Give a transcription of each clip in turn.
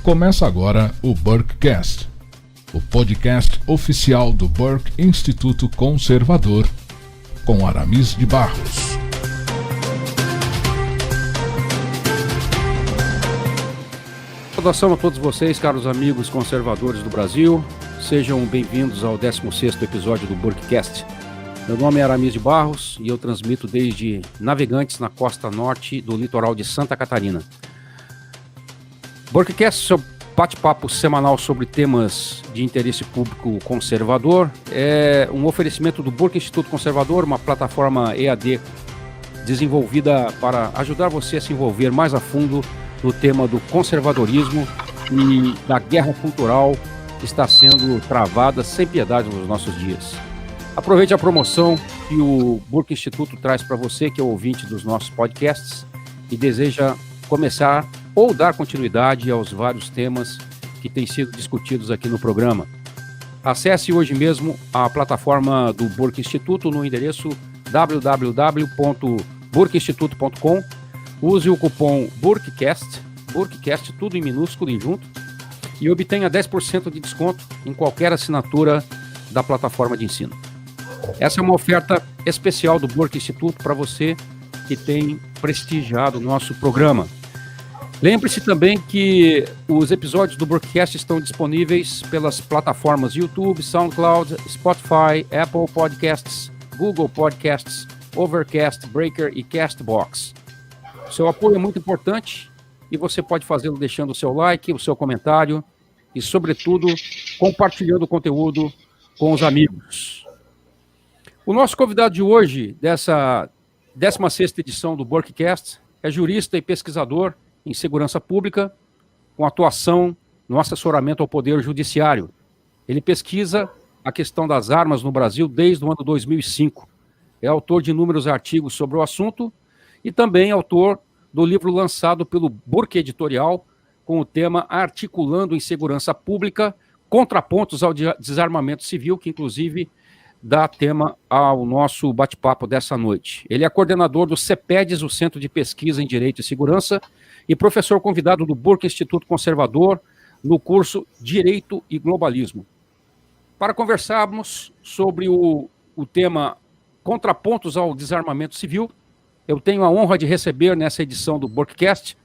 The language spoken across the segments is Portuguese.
Começa agora o Burkecast, o podcast oficial do Burke Instituto Conservador, com Aramis de Barros. Saudação a todos vocês, caros amigos conservadores do Brasil. Sejam bem-vindos ao 16º episódio do Burkecast. Meu nome é Aramis de Barros e eu transmito desde Navegantes, na costa norte do litoral de Santa Catarina. Burkecast, seu bate-papo semanal sobre temas de interesse público conservador, é um oferecimento do Burke Instituto Conservador, uma plataforma EAD desenvolvida para ajudar você a se envolver mais a fundo no tema do conservadorismo e da guerra cultural que está sendo travada sem piedade nos nossos dias. Aproveite a promoção que o Burke Instituto traz para você, que é o ouvinte dos nossos podcasts e deseja começar ou dar continuidade aos vários temas que têm sido discutidos aqui no programa. Acesse hoje mesmo a plataforma do Burke Instituto no endereço www.burkeinstituto.com. Use o cupom Burkecast tudo em minúsculo e junto, e obtenha 10% de desconto em qualquer assinatura da plataforma de ensino. Essa é uma oferta especial do Burke Instituto para você que tem prestigiado o nosso programa. Lembre-se também que os episódios do Burkecast estão disponíveis pelas plataformas YouTube, SoundCloud, Spotify, Apple Podcasts, Google Podcasts, Overcast, Breaker e Castbox. Seu apoio é muito importante e você pode fazê-lo deixando o seu like, o seu comentário e, sobretudo, compartilhando o conteúdo com os amigos. O nosso convidado de hoje, dessa 16ª edição do Burkecast, é jurista e pesquisador em segurança pública, com atuação no assessoramento ao Poder Judiciário. Ele pesquisa a questão das armas no Brasil desde o ano 2005. É autor de inúmeros artigos sobre o assunto e também autor do livro lançado pelo Burke Editorial com o tema Articulando em Segurança Pública, Contrapontos ao Desarmamento Civil, que inclusive dá tema ao nosso bate-papo dessa noite. Ele é coordenador do CEPEDES, o Centro de Pesquisa em Direito e Segurança, e professor convidado do Burke Instituto Conservador no curso Direito e Globalismo. Para conversarmos sobre o tema Contrapontos ao Desarmamento Civil, eu tenho a honra de receber nessa edição do Burkecast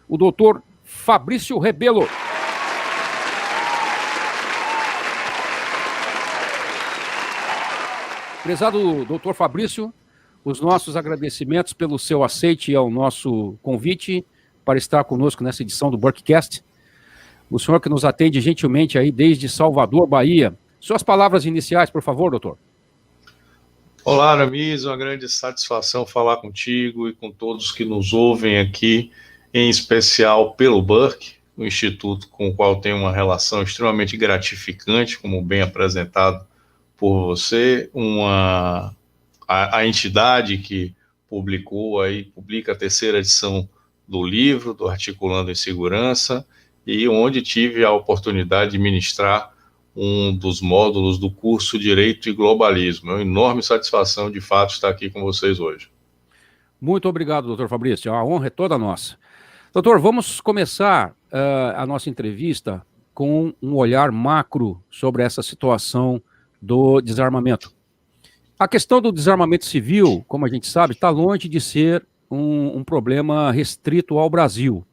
o doutor Fabrício Rebelo. Prezado doutor Fabrício, os nossos agradecimentos pelo seu aceite ao nosso convite para estar conosco nessa edição do Burkecast. O senhor que nos atende gentilmente aí desde Salvador, Bahia. Suas palavras iniciais, por favor, doutor. Olá, Aramis, uma grande satisfação falar contigo e com todos que nos ouvem aqui, em especial pelo Burke, o instituto com o qual tenho uma relação extremamente gratificante, como bem apresentado por você, a entidade que publica a terceira edição do livro, do Articulando em Segurança, e onde tive a oportunidade de ministrar um dos módulos do curso Direito e Globalismo. É uma enorme satisfação, de fato, estar aqui com vocês hoje. Muito obrigado, doutor Fabrício. A honra é toda nossa. Doutor, vamos começar a nossa entrevista com um olhar macro sobre essa situação do desarmamento. A questão do desarmamento civil, como a gente sabe, está longe de ser um problema restrito ao Brasil.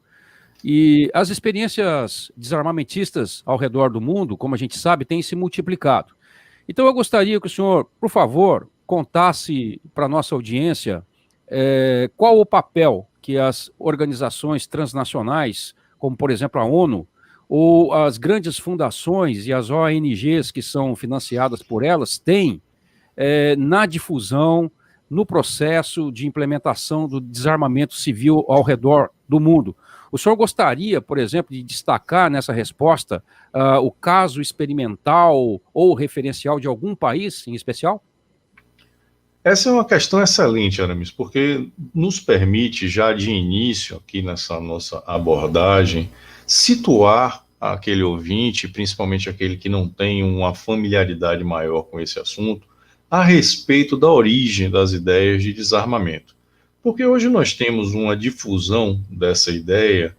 E as experiências desarmamentistas ao redor do mundo, como a gente sabe, têm se multiplicado. Então eu gostaria que o senhor, por favor, contasse para a nossa audiência qual o papel que as organizações transnacionais, como por exemplo a ONU, ou as grandes fundações e as ONGs que são financiadas por elas têm na difusão, no processo de implementação do desarmamento civil ao redor do mundo. O senhor gostaria, por exemplo, de destacar nessa resposta o caso experimental ou referencial de algum país em especial? Essa é uma questão excelente, Aramis, porque nos permite, já de início, aqui nessa nossa abordagem, situar aquele ouvinte, principalmente aquele que não tem uma familiaridade maior com esse assunto, a respeito da origem das ideias de desarmamento. Porque hoje nós temos uma difusão dessa ideia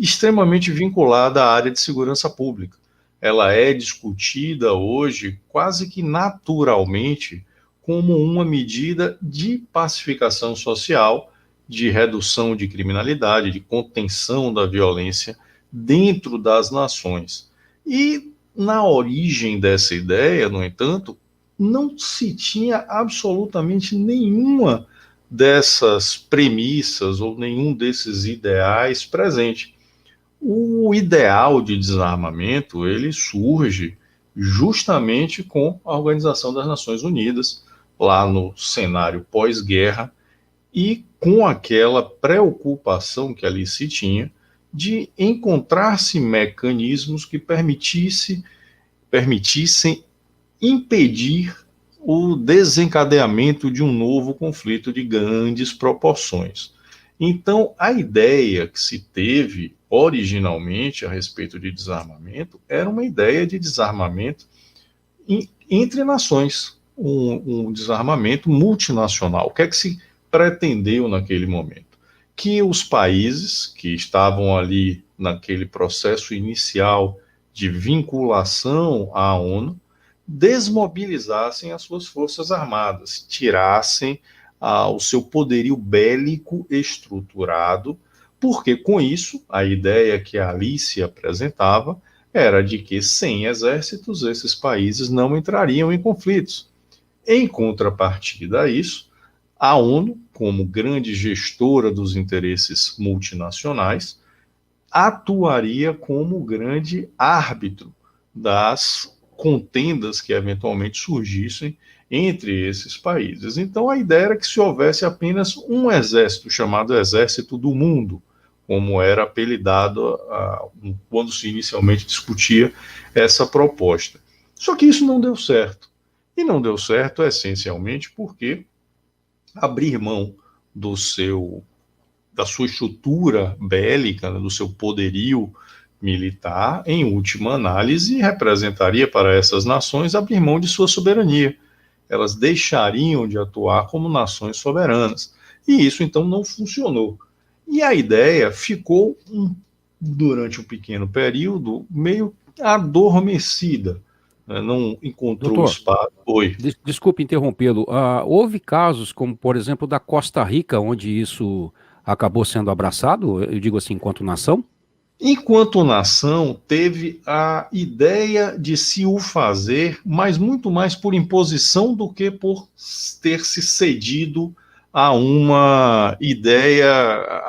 extremamente vinculada à área de segurança pública. Ela é discutida hoje quase que naturalmente como uma medida de pacificação social, de redução de criminalidade, de contenção da violência dentro das nações. E na origem dessa ideia, no entanto, não se tinha absolutamente nenhuma dessas premissas ou nenhum desses ideais presente. O ideal de desarmamento, ele surge justamente com a Organização das Nações Unidas, lá no cenário pós-guerra, e com aquela preocupação que ali se tinha de encontrar-se mecanismos que permitissem impedir o desencadeamento de um novo conflito de grandes proporções. Então, a ideia que se teve originalmente a respeito de desarmamento era uma ideia de desarmamento entre nações, um desarmamento multinacional. O que é que se pretendeu naquele momento? Que os países que estavam ali naquele processo inicial de vinculação à ONU desmobilizassem as suas forças armadas, tirassem o seu poderio bélico estruturado, porque com isso, a ideia que a Alice apresentava era de que sem exércitos esses países não entrariam em conflitos. Em contrapartida a isso, a ONU, como grande gestora dos interesses multinacionais, atuaria como grande árbitro das contendas que eventualmente surgissem entre esses países. Então a ideia era que se houvesse apenas um exército, chamado Exército do Mundo, como era apelidado quando se inicialmente discutia essa proposta. Só que isso não deu certo. E não deu certo essencialmente porque abrir mão da sua estrutura bélica, do seu poderio militar, em última análise, representaria para essas nações abrir mão de sua soberania. Elas deixariam de atuar como nações soberanas. E isso, então, não funcionou. E a ideia ficou, durante um pequeno período, meio adormecida. Não encontrou Doutor, espaço. Oi. Desculpe interrompê-lo. Houve casos, como por exemplo da Costa Rica, onde isso acabou sendo abraçado, eu digo assim, enquanto nação? Enquanto nação, teve a ideia de se o fazer, mas muito mais por imposição do que por ter se cedido a uma ideia,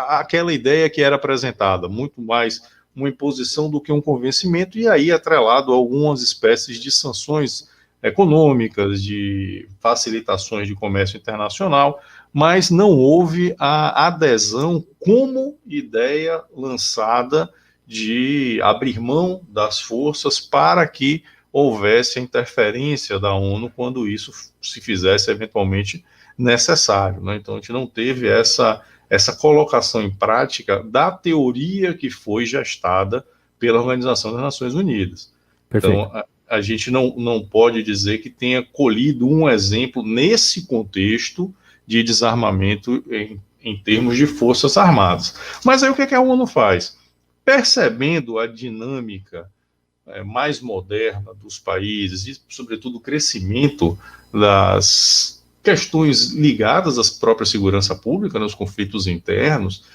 aquela ideia que era apresentada, muito mais uma imposição do que um convencimento, e aí atrelado a algumas espécies de sanções econômicas, de facilitações de comércio internacional, mas não houve a adesão como ideia lançada de abrir mão das forças para que houvesse a interferência da ONU quando isso se fizesse eventualmente necessário. Né? Então, a gente não teve essa colocação em prática da teoria que foi gestada pela Organização das Nações Unidas. Perfeito. Então, a gente não pode dizer que tenha colhido um exemplo nesse contexto de desarmamento em termos de forças armadas. Mas aí o que a ONU faz? Percebendo a dinâmica mais moderna dos países e, sobretudo, o crescimento das questões ligadas à própria segurança pública, nos conflitos internos,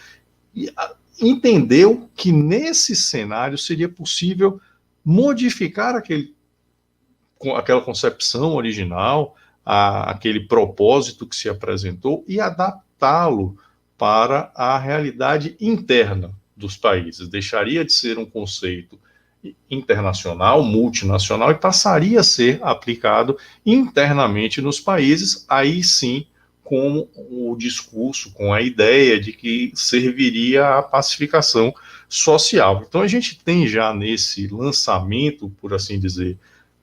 e entendeu que nesse cenário seria possível modificar aquela concepção original, aquele propósito que se apresentou e adaptá-lo para a realidade interna dos países. Deixaria de ser um conceito internacional, multinacional, e passaria a ser aplicado internamente nos países, aí sim com o discurso, com a ideia de que serviria à pacificação social. Então a gente tem já nesse lançamento, por assim dizer,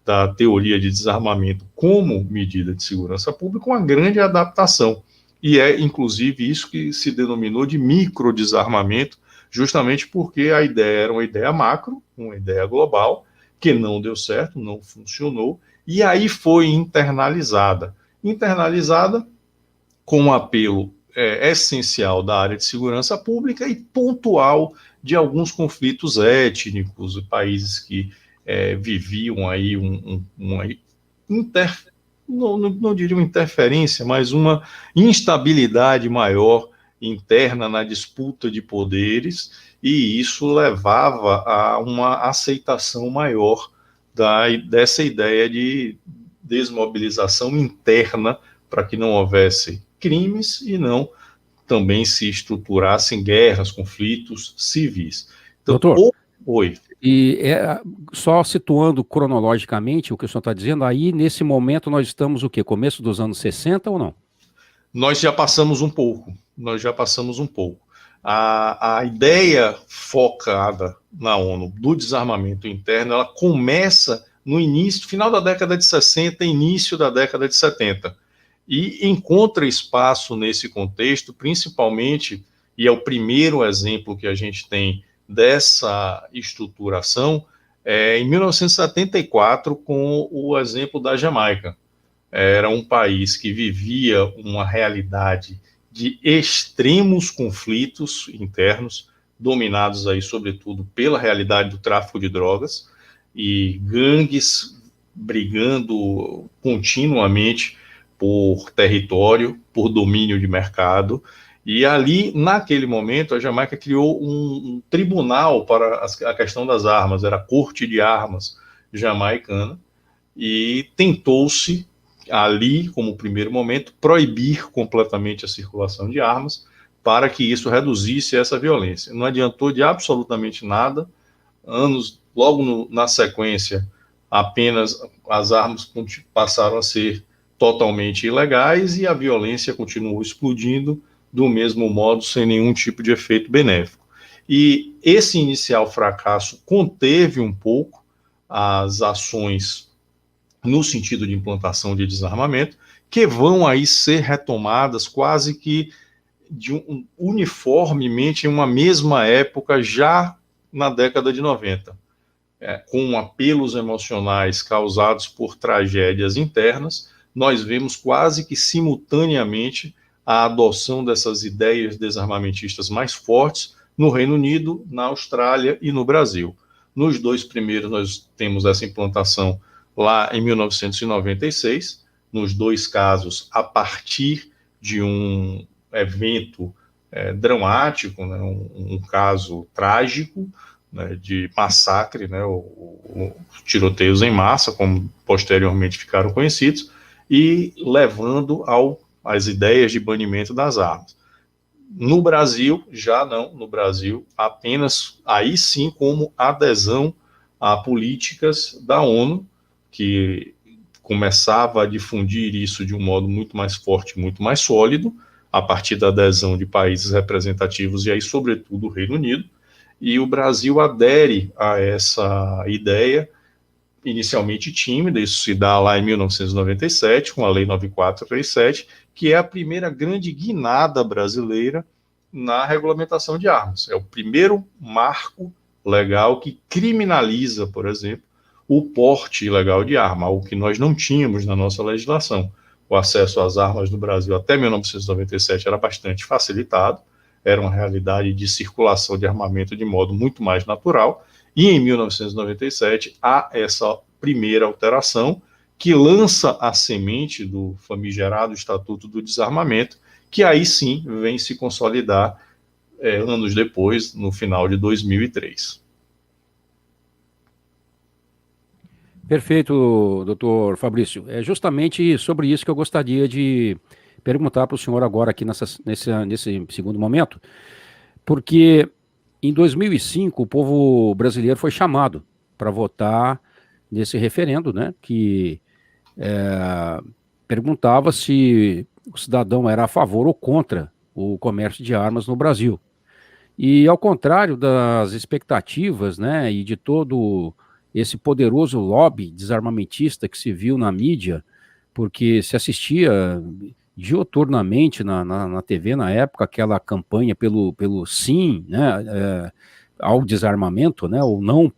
da teoria de desarmamento como medida de segurança pública, uma grande adaptação. E é, inclusive, isso que se denominou de microdesarmamento, justamente porque a ideia era uma ideia macro, uma ideia global, que não deu certo, não funcionou, e aí foi internalizada. Internalizada com um apelo essencial da área de segurança pública e pontual de alguns conflitos étnicos, países que viviam aí uma não diria uma interferência, mas uma instabilidade maior interna na disputa de poderes, e isso levava a uma aceitação maior dessa ideia de desmobilização interna para que não houvesse crimes e não também se estruturassem guerras, conflitos civis. Então, doutor, oi. E só situando cronologicamente o que o senhor está dizendo, aí nesse momento nós estamos o quê? Começo dos anos 60 ou não? Nós já passamos um pouco. A ideia focada na ONU do desarmamento interno, ela começa no início, final da década de 60, início da década de 70. E encontra espaço nesse contexto, principalmente, e é o primeiro exemplo que a gente tem dessa estruturação, em 1974, com o exemplo da Jamaica. Era um país que vivia uma realidade de extremos conflitos internos, dominados aí, sobretudo, pela realidade do tráfico de drogas, e gangues brigando continuamente por território, por domínio de mercado. E ali, naquele momento, a Jamaica criou um tribunal para a questão das armas, era a Corte de Armas jamaicana, e tentou-se ali, como primeiro momento, proibir completamente a circulação de armas para que isso reduzisse essa violência. Não adiantou de absolutamente nada. Logo na sequência, apenas as armas passaram a ser totalmente ilegais e a violência continuou explodindo do mesmo modo, sem nenhum tipo de efeito benéfico. E esse inicial fracasso conteve um pouco as ações no sentido de implantação de desarmamento, que vão aí ser retomadas quase que uniformemente em uma mesma época, já na década de 90, com apelos emocionais causados por tragédias internas. Nós vemos quase que simultaneamente a adoção dessas ideias desarmamentistas mais fortes no Reino Unido, na Austrália e no Brasil. Nos dois primeiros, nós temos essa implantação lá em 1996, nos dois casos, a partir de um evento dramático, né, um caso trágico, né, de massacre, né, tiroteios em massa, como posteriormente ficaram conhecidos, e levando às ideias de banimento das armas. No Brasil, já não, no Brasil, apenas aí sim como adesão a políticas da ONU, que começava a difundir isso de um modo muito mais forte, muito mais sólido, a partir da adesão de países representativos, e aí, sobretudo, o Reino Unido, e o Brasil adere a essa ideia, inicialmente tímida. Isso se dá lá em 1997, com a Lei 9437, que é a primeira grande guinada brasileira na regulamentação de armas. É o primeiro marco legal que criminaliza, por exemplo, o porte ilegal de arma, algo que nós não tínhamos na nossa legislação. O acesso às armas no Brasil até 1997 era bastante facilitado, era uma realidade de circulação de armamento de modo muito mais natural, e em 1997 há essa primeira alteração que lança a semente do famigerado Estatuto do Desarmamento, que aí sim vem se consolidar anos depois, no final de 2003. Perfeito, doutor Fabrício. É justamente sobre isso que eu gostaria de perguntar para o senhor agora aqui nesse segundo momento, porque em 2005 o povo brasileiro foi chamado para votar nesse referendo, né, que perguntava se o cidadão era a favor ou contra o comércio de armas no Brasil. E ao contrário das expectativas, né, e de todo esse poderoso lobby desarmamentista que se viu na mídia, porque se assistia diuturnamente na TV na época, aquela campanha pelo sim, né, ao desarmamento, né, ou não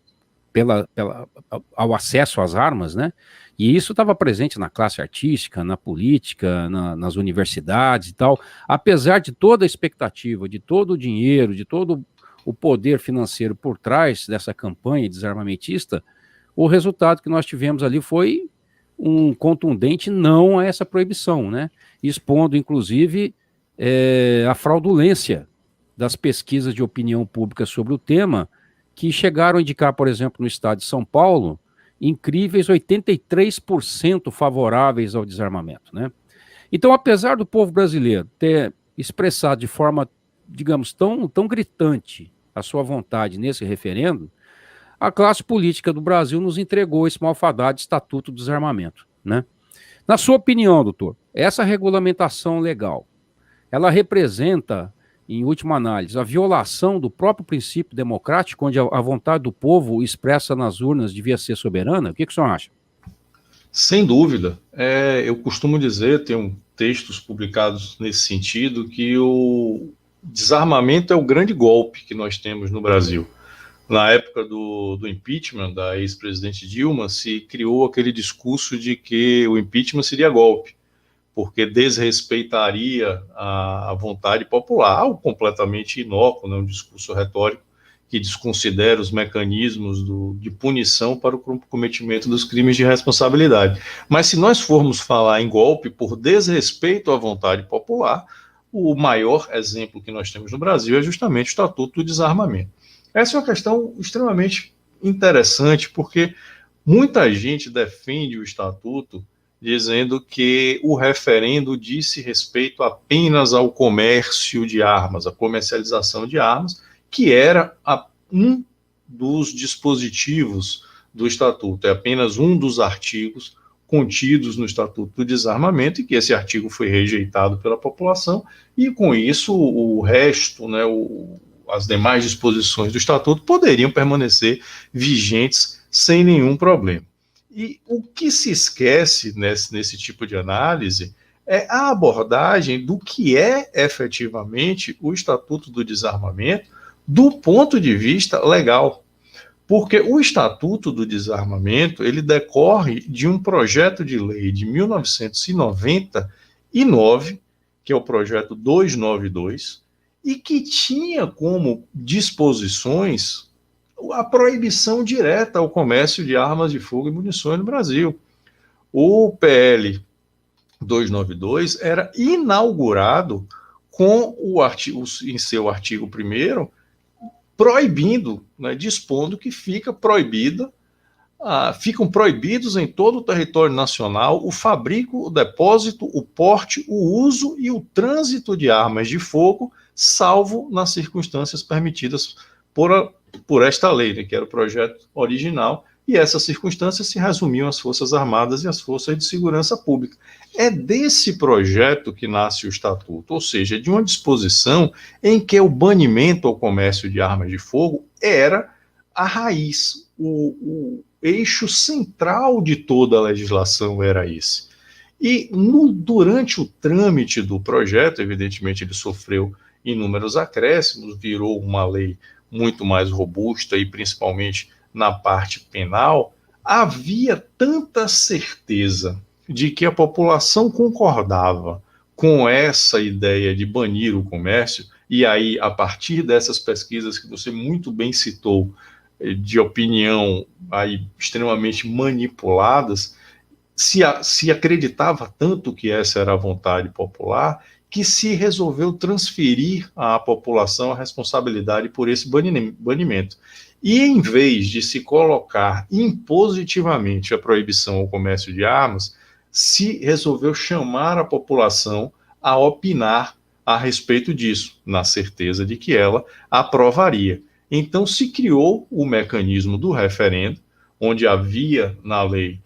ao acesso às armas, né, e isso estava presente na classe artística, na política, nas universidades e tal, apesar de toda a expectativa, de todo o dinheiro, de todo o poder financeiro por trás dessa campanha desarmamentista, o resultado que nós tivemos ali foi um contundente não a essa proibição, né? Expondo, inclusive, a fraudulência das pesquisas de opinião pública sobre o tema, que chegaram a indicar, por exemplo, no estado de São Paulo, incríveis 83% favoráveis ao desarmamento, né? Então, apesar do povo brasileiro ter expressado de forma, digamos, tão gritante a sua vontade nesse referendo, a classe política do Brasil nos entregou esse malfadado Estatuto do Desarmamento, né? Na sua opinião, doutor, essa regulamentação legal, ela representa, em última análise, a violação do próprio princípio democrático, onde a vontade do povo expressa nas urnas devia ser soberana? O que o senhor acha? Sem dúvida. Eu costumo dizer, tenho textos publicados nesse sentido, que o desarmamento é o grande golpe que nós temos no Brasil. Na época do impeachment da ex-presidente Dilma, se criou aquele discurso de que o impeachment seria golpe, porque desrespeitaria a vontade popular, algo completamente inócuo, né? Um discurso retórico que desconsidera os mecanismos de punição para o cometimento dos crimes de responsabilidade. Mas se nós formos falar em golpe por desrespeito à vontade popular, o maior exemplo que nós temos no Brasil é justamente o Estatuto do Desarmamento. Essa é uma questão extremamente interessante, porque muita gente defende o Estatuto dizendo que o referendo disse respeito apenas ao comércio de armas, à comercialização de armas, que era um dos dispositivos do Estatuto, é apenas um dos artigos contidos no Estatuto do Desarmamento, e que esse artigo foi rejeitado pela população, e com isso o resto, né, as demais disposições do Estatuto poderiam permanecer vigentes sem nenhum problema. E o que se esquece nesse tipo de análise é a abordagem do que é efetivamente o Estatuto do Desarmamento do ponto de vista legal. Porque o Estatuto do Desarmamento, ele decorre de um projeto de lei de 1999, que é o projeto 292, e que tinha como disposições a proibição direta ao comércio de armas de fogo e munições no Brasil. O PL 292 era inaugurado com em seu artigo 1º, proibindo, né, dispondo que ficam proibidos em todo o território nacional o fabrico, o depósito, o porte, o uso e o trânsito de armas de fogo, salvo nas circunstâncias permitidas por esta lei, né, que era o projeto original, e essas circunstâncias se resumiam às Forças Armadas e às Forças de Segurança Pública. É desse projeto que nasce o Estatuto, ou seja, de uma disposição em que o banimento ao comércio de armas de fogo era a raiz, o eixo central de toda a legislação era esse. E durante o trâmite do projeto, evidentemente ele sofreu inúmeros acréscimos, virou uma lei muito mais robusta e principalmente na parte penal, havia tanta certeza de que a população concordava com essa ideia de banir o comércio, e aí, a partir dessas pesquisas que você muito bem citou, de opinião aí extremamente manipuladas, se acreditava tanto que essa era a vontade popular, que se resolveu transferir à população a responsabilidade por esse banimento. E em vez de se colocar impositivamente a proibição ao comércio de armas, se resolveu chamar a população a opinar a respeito disso, na certeza de que ela aprovaria. Então se criou o mecanismo do referendo, onde havia na lei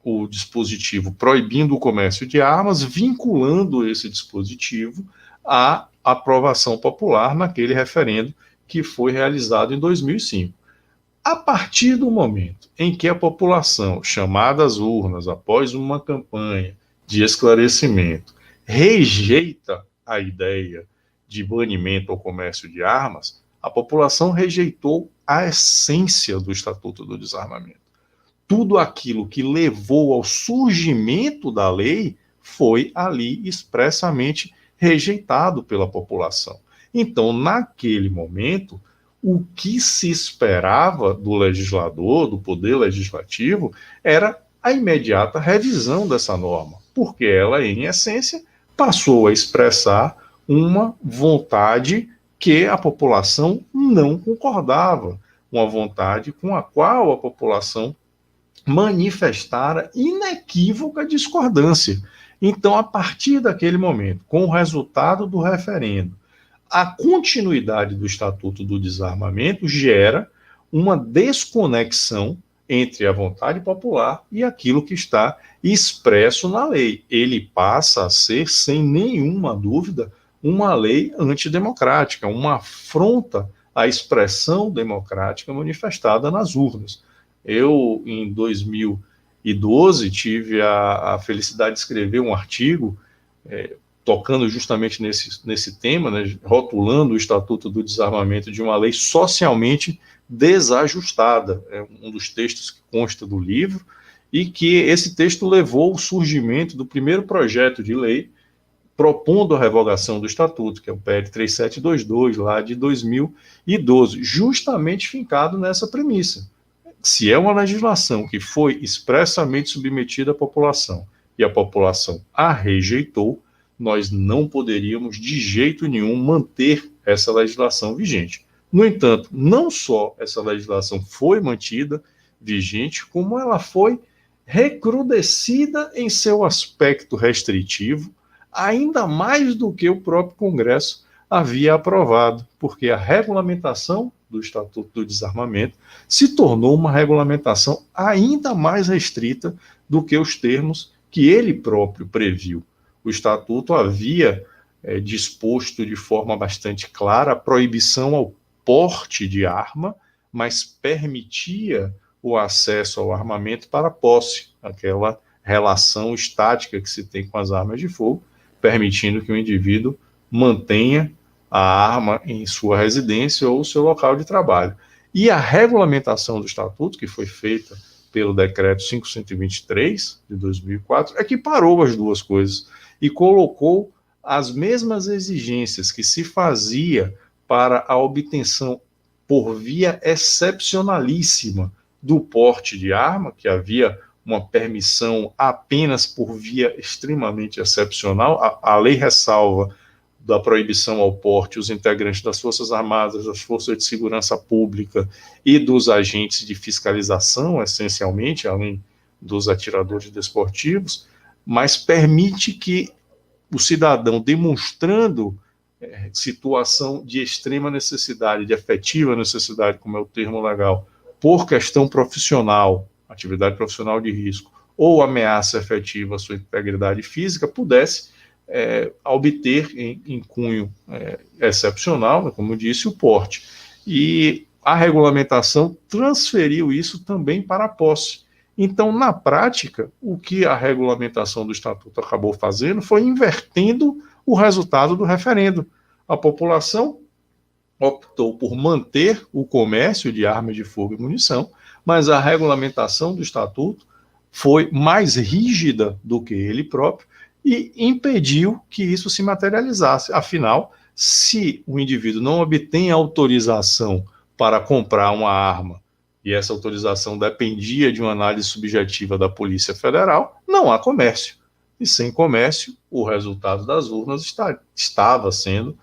o dispositivo proibindo o comércio de armas, vinculando esse dispositivo à aprovação popular naquele referendo que foi realizado em 2005. A partir do momento em que a população, chamada às urnas após uma campanha de esclarecimento, rejeita a ideia de banimento ao comércio de armas, a população rejeitou a essência do Estatuto do Desarmamento. Tudo aquilo que levou ao surgimento da lei foi ali expressamente rejeitado pela população. Então, naquele momento, o que se esperava do legislador, do poder legislativo, era a imediata revisão dessa norma, porque ela, em essência, passou a expressar uma vontade que a população não concordava, uma vontade com a qual a população manifestara inequívoca discordância. Então, a partir daquele momento, com o resultado do referendo, a continuidade do Estatuto do Desarmamento gera uma desconexão entre a vontade popular e aquilo que está expresso na lei. Ele passa a ser, sem nenhuma dúvida, uma lei antidemocrática, uma afronta à expressão democrática manifestada nas urnas. Eu, em 2012, tive a felicidade de escrever um artigo tocando justamente nesse tema, né, rotulando o Estatuto do Desarmamento de uma lei socialmente desajustada. É um dos textos que consta do livro, e que esse texto levou ao surgimento do primeiro projeto de lei propondo a revogação do Estatuto, que é o PL 3722, lá de 2012, justamente fincado nessa premissa. Se é uma legislação que foi expressamente submetida à população e a população a rejeitou, nós não poderíamos de jeito nenhum manter essa legislação vigente. No entanto, não só essa legislação foi mantida vigente, como ela foi recrudescida em seu aspecto restritivo, ainda mais do que o próprio Congresso havia aprovado, porque a regulamentação do Estatuto do Desarmamento se tornou uma regulamentação ainda mais restrita do que os termos que ele próprio previu. O Estatuto havia disposto de forma bastante clara a proibição ao porte de arma, mas permitia o acesso ao armamento para posse, aquela relação estática que se tem com as armas de fogo, permitindo que o indivíduo mantenha a arma em sua residência ou seu local de trabalho. E a regulamentação do Estatuto, que foi feita pelo Decreto 523, de 2004, equiparou as duas coisas e colocou as mesmas exigências que se fazia para a obtenção por via excepcionalíssima do porte de arma, que havia uma permissão apenas por via extremamente excepcional. A lei ressalva da proibição ao porte os integrantes das Forças Armadas, das Forças de Segurança Pública e dos agentes de fiscalização, essencialmente, além dos atiradores desportivos, mas permite que o cidadão, demonstrando situação de extrema necessidade, de efetiva necessidade, como é o termo legal, por questão profissional, atividade profissional de risco, ou ameaça efetiva à sua integridade física, pudesse obter em cunho excepcional, né, como eu disse, o porte. E a regulamentação transferiu isso também para a posse. Então, na prática, o que a regulamentação do Estatuto acabou fazendo foi invertendo o resultado do referendo. A população optou por manter o comércio de armas de fogo e munição, mas a regulamentação do Estatuto foi mais rígida do que ele próprio e impediu que isso se materializasse. Afinal, se o indivíduo não obtém autorização para comprar uma arma, e essa autorização dependia de uma análise subjetiva da Polícia Federal, não há comércio. E sem comércio, o resultado das urnas estava sendo,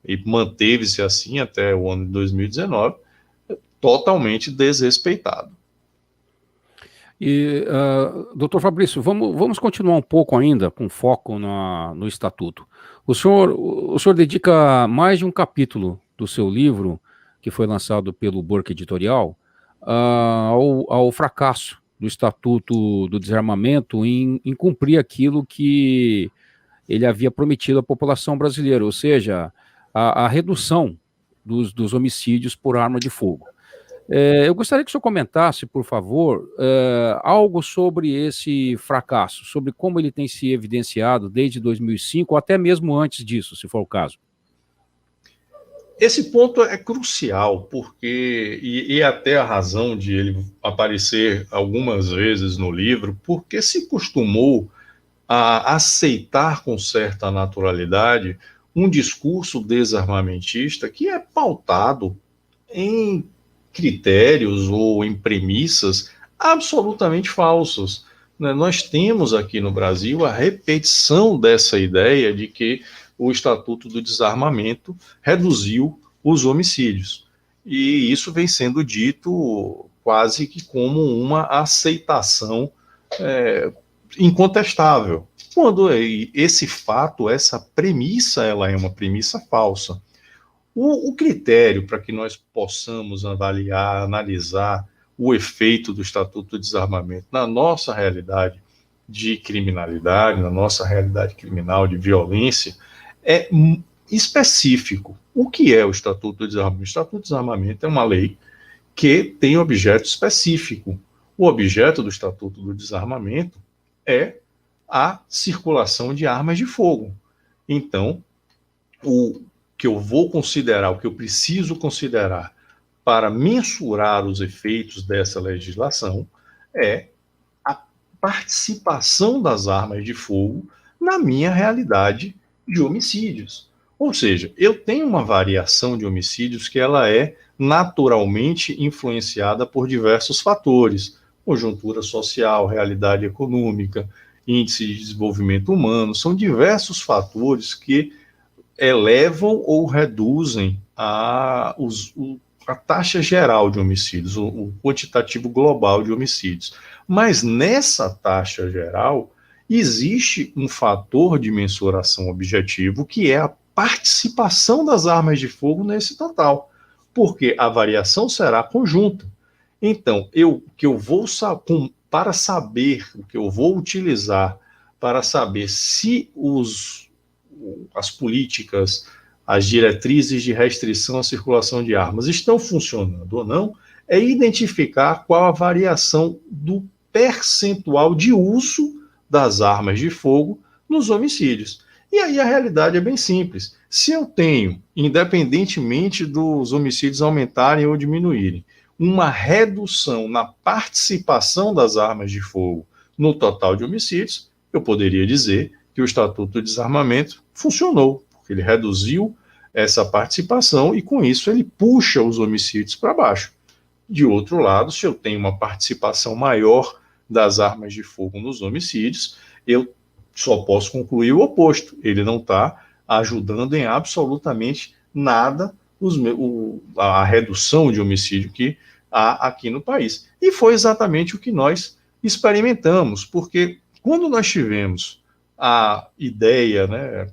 e manteve-se assim até o ano de 2019, totalmente desrespeitado. E, doutor Fabrício, vamos continuar um pouco ainda com foco no Estatuto. O senhor dedica mais de um capítulo do seu livro, que foi lançado pelo Burke Editorial, ao fracasso do Estatuto do Desarmamento em cumprir aquilo que ele havia prometido à população brasileira, ou seja, a redução dos homicídios por arma de fogo. Eu gostaria que o senhor comentasse, por favor, algo sobre esse fracasso, sobre como ele tem se evidenciado desde 2005, ou até mesmo antes disso, se for o caso. Esse ponto é crucial, porque, e até a razão de ele aparecer algumas vezes no livro, porque se costumou a aceitar com certa naturalidade um discurso desarmamentista que é pautado em critérios ou em premissas absolutamente falsos. Né? Nós temos aqui no Brasil a repetição dessa ideia de que o Estatuto do Desarmamento reduziu os homicídios. E isso vem sendo dito quase que como uma aceitação incontestável. Quando esse fato, essa premissa, ela é uma premissa falsa. O critério para que nós possamos avaliar, analisar o efeito do Estatuto do Desarmamento na nossa realidade de criminalidade, na nossa realidade criminal de violência, é específico. O que é o Estatuto do Desarmamento? O Estatuto do Desarmamento é uma lei que tem objeto específico. O objeto do Estatuto do Desarmamento é a circulação de armas de fogo. Então, o que eu vou considerar, o que eu preciso considerar para mensurar os efeitos dessa legislação é a participação das armas de fogo na minha realidade de homicídios. Ou seja, eu tenho uma variação de homicídios que ela é naturalmente influenciada por diversos fatores, conjuntura social, realidade econômica, índice de desenvolvimento humano, são diversos fatores que elevam ou reduzem a taxa geral de homicídios, o quantitativo global de homicídios. Mas nessa taxa geral, existe um fator de mensuração objetivo, que é a participação das armas de fogo nesse total, porque a variação será conjunta. Então, para saber o que eu vou utilizar, para saber se as políticas, as diretrizes de restrição à circulação de armas estão funcionando ou não, é identificar qual a variação do percentual de uso das armas de fogo nos homicídios. E aí a realidade é bem simples. Se eu tenho, independentemente dos homicídios aumentarem ou diminuírem, uma redução na participação das armas de fogo no total de homicídios, eu poderia dizer que o Estatuto do Desarmamento funcionou, porque ele reduziu essa participação e, com isso, ele puxa os homicídios para baixo. De outro lado, se eu tenho uma participação maior das armas de fogo nos homicídios, eu só posso concluir o oposto. Ele não está ajudando em absolutamente nada a redução de homicídio que há aqui no país. E foi exatamente o que nós experimentamos, porque quando nós tivemos a ideia, né,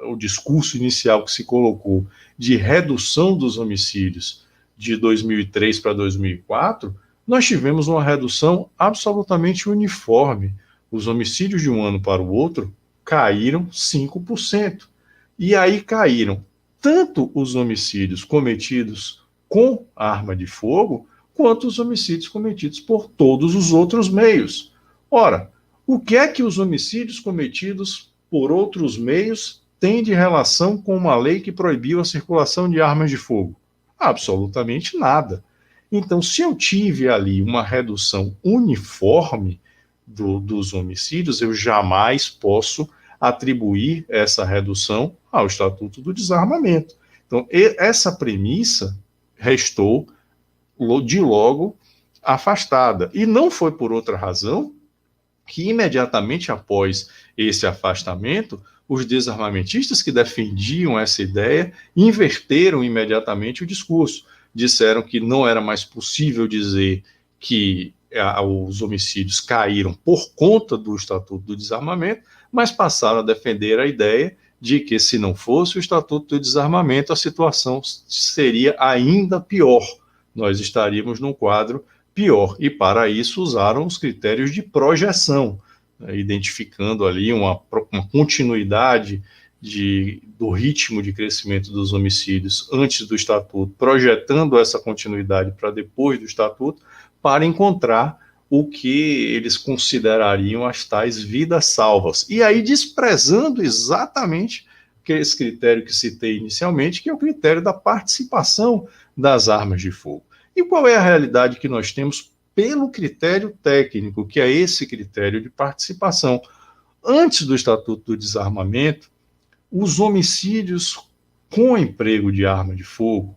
o discurso inicial que se colocou de redução dos homicídios de 2003 para 2004, nós tivemos uma redução absolutamente uniforme. Os homicídios de um ano para o outro caíram 5%. E aí caíram tanto os homicídios cometidos com arma de fogo, quanto os homicídios cometidos por todos os outros meios. Ora, o que é que os homicídios cometidos por outros meios têm de relação com uma lei que proibiu a circulação de armas de fogo? Absolutamente nada. Então, se eu tive ali uma redução uniforme dos homicídios, eu jamais posso atribuir essa redução ao Estatuto do Desarmamento. Então, essa premissa restou de logo afastada. E não foi por outra razão que imediatamente após esse afastamento, os desarmamentistas que defendiam essa ideia inverteram imediatamente o discurso. Disseram que não era mais possível dizer que os homicídios caíram por conta do Estatuto do Desarmamento, mas passaram a defender a ideia de que, se não fosse o Estatuto do Desarmamento, a situação seria ainda pior. Nós estaríamos num quadro pior. E, para isso, usaram os critérios de projeção, né, identificando ali uma continuidade do ritmo de crescimento dos homicídios antes do Estatuto, projetando essa continuidade para depois do Estatuto, para encontrar o que eles considerariam as tais vidas salvas. E aí desprezando exatamente esse critério que citei inicialmente, que é o critério da participação das armas de fogo. E qual é a realidade que nós temos pelo critério técnico, que é esse critério de participação? Antes do Estatuto do Desarmamento, os homicídios com emprego de arma de fogo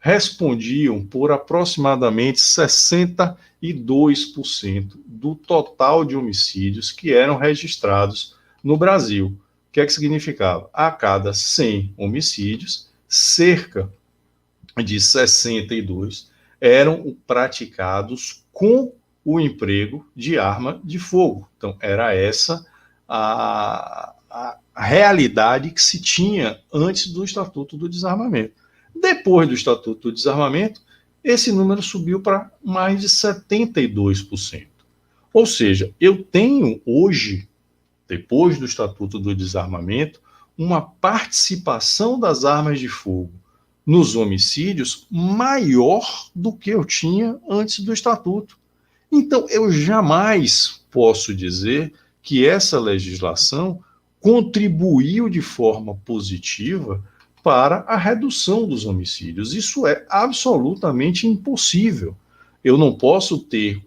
respondiam por aproximadamente 62% do total de homicídios que eram registrados no Brasil. O que é que significava? A cada 100 homicídios, cerca de 62 eram praticados com o emprego de arma de fogo. Então, era essa a realidade que se tinha antes do Estatuto do Desarmamento. Depois do Estatuto do Desarmamento, esse número subiu para mais de 72%. Ou seja, eu tenho hoje, depois do Estatuto do Desarmamento, uma participação das armas de fogo nos homicídios maior do que eu tinha antes do Estatuto. Então, eu jamais posso dizer que essa legislação contribuiu de forma positiva para a redução dos homicídios. Isso é absolutamente impossível. Eu não posso ter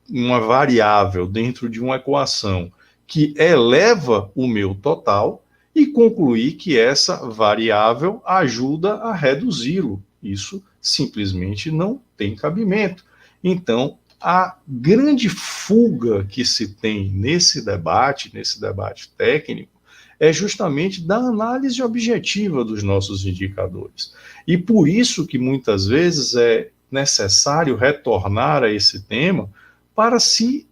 uma variável dentro de uma equação que eleva o meu total e concluir que essa variável ajuda a reduzi-lo. Isso simplesmente não tem cabimento. Então, a grande fuga que se tem nesse debate técnico, é justamente da análise objetiva dos nossos indicadores. E por isso que muitas vezes é necessário retornar a esse tema para se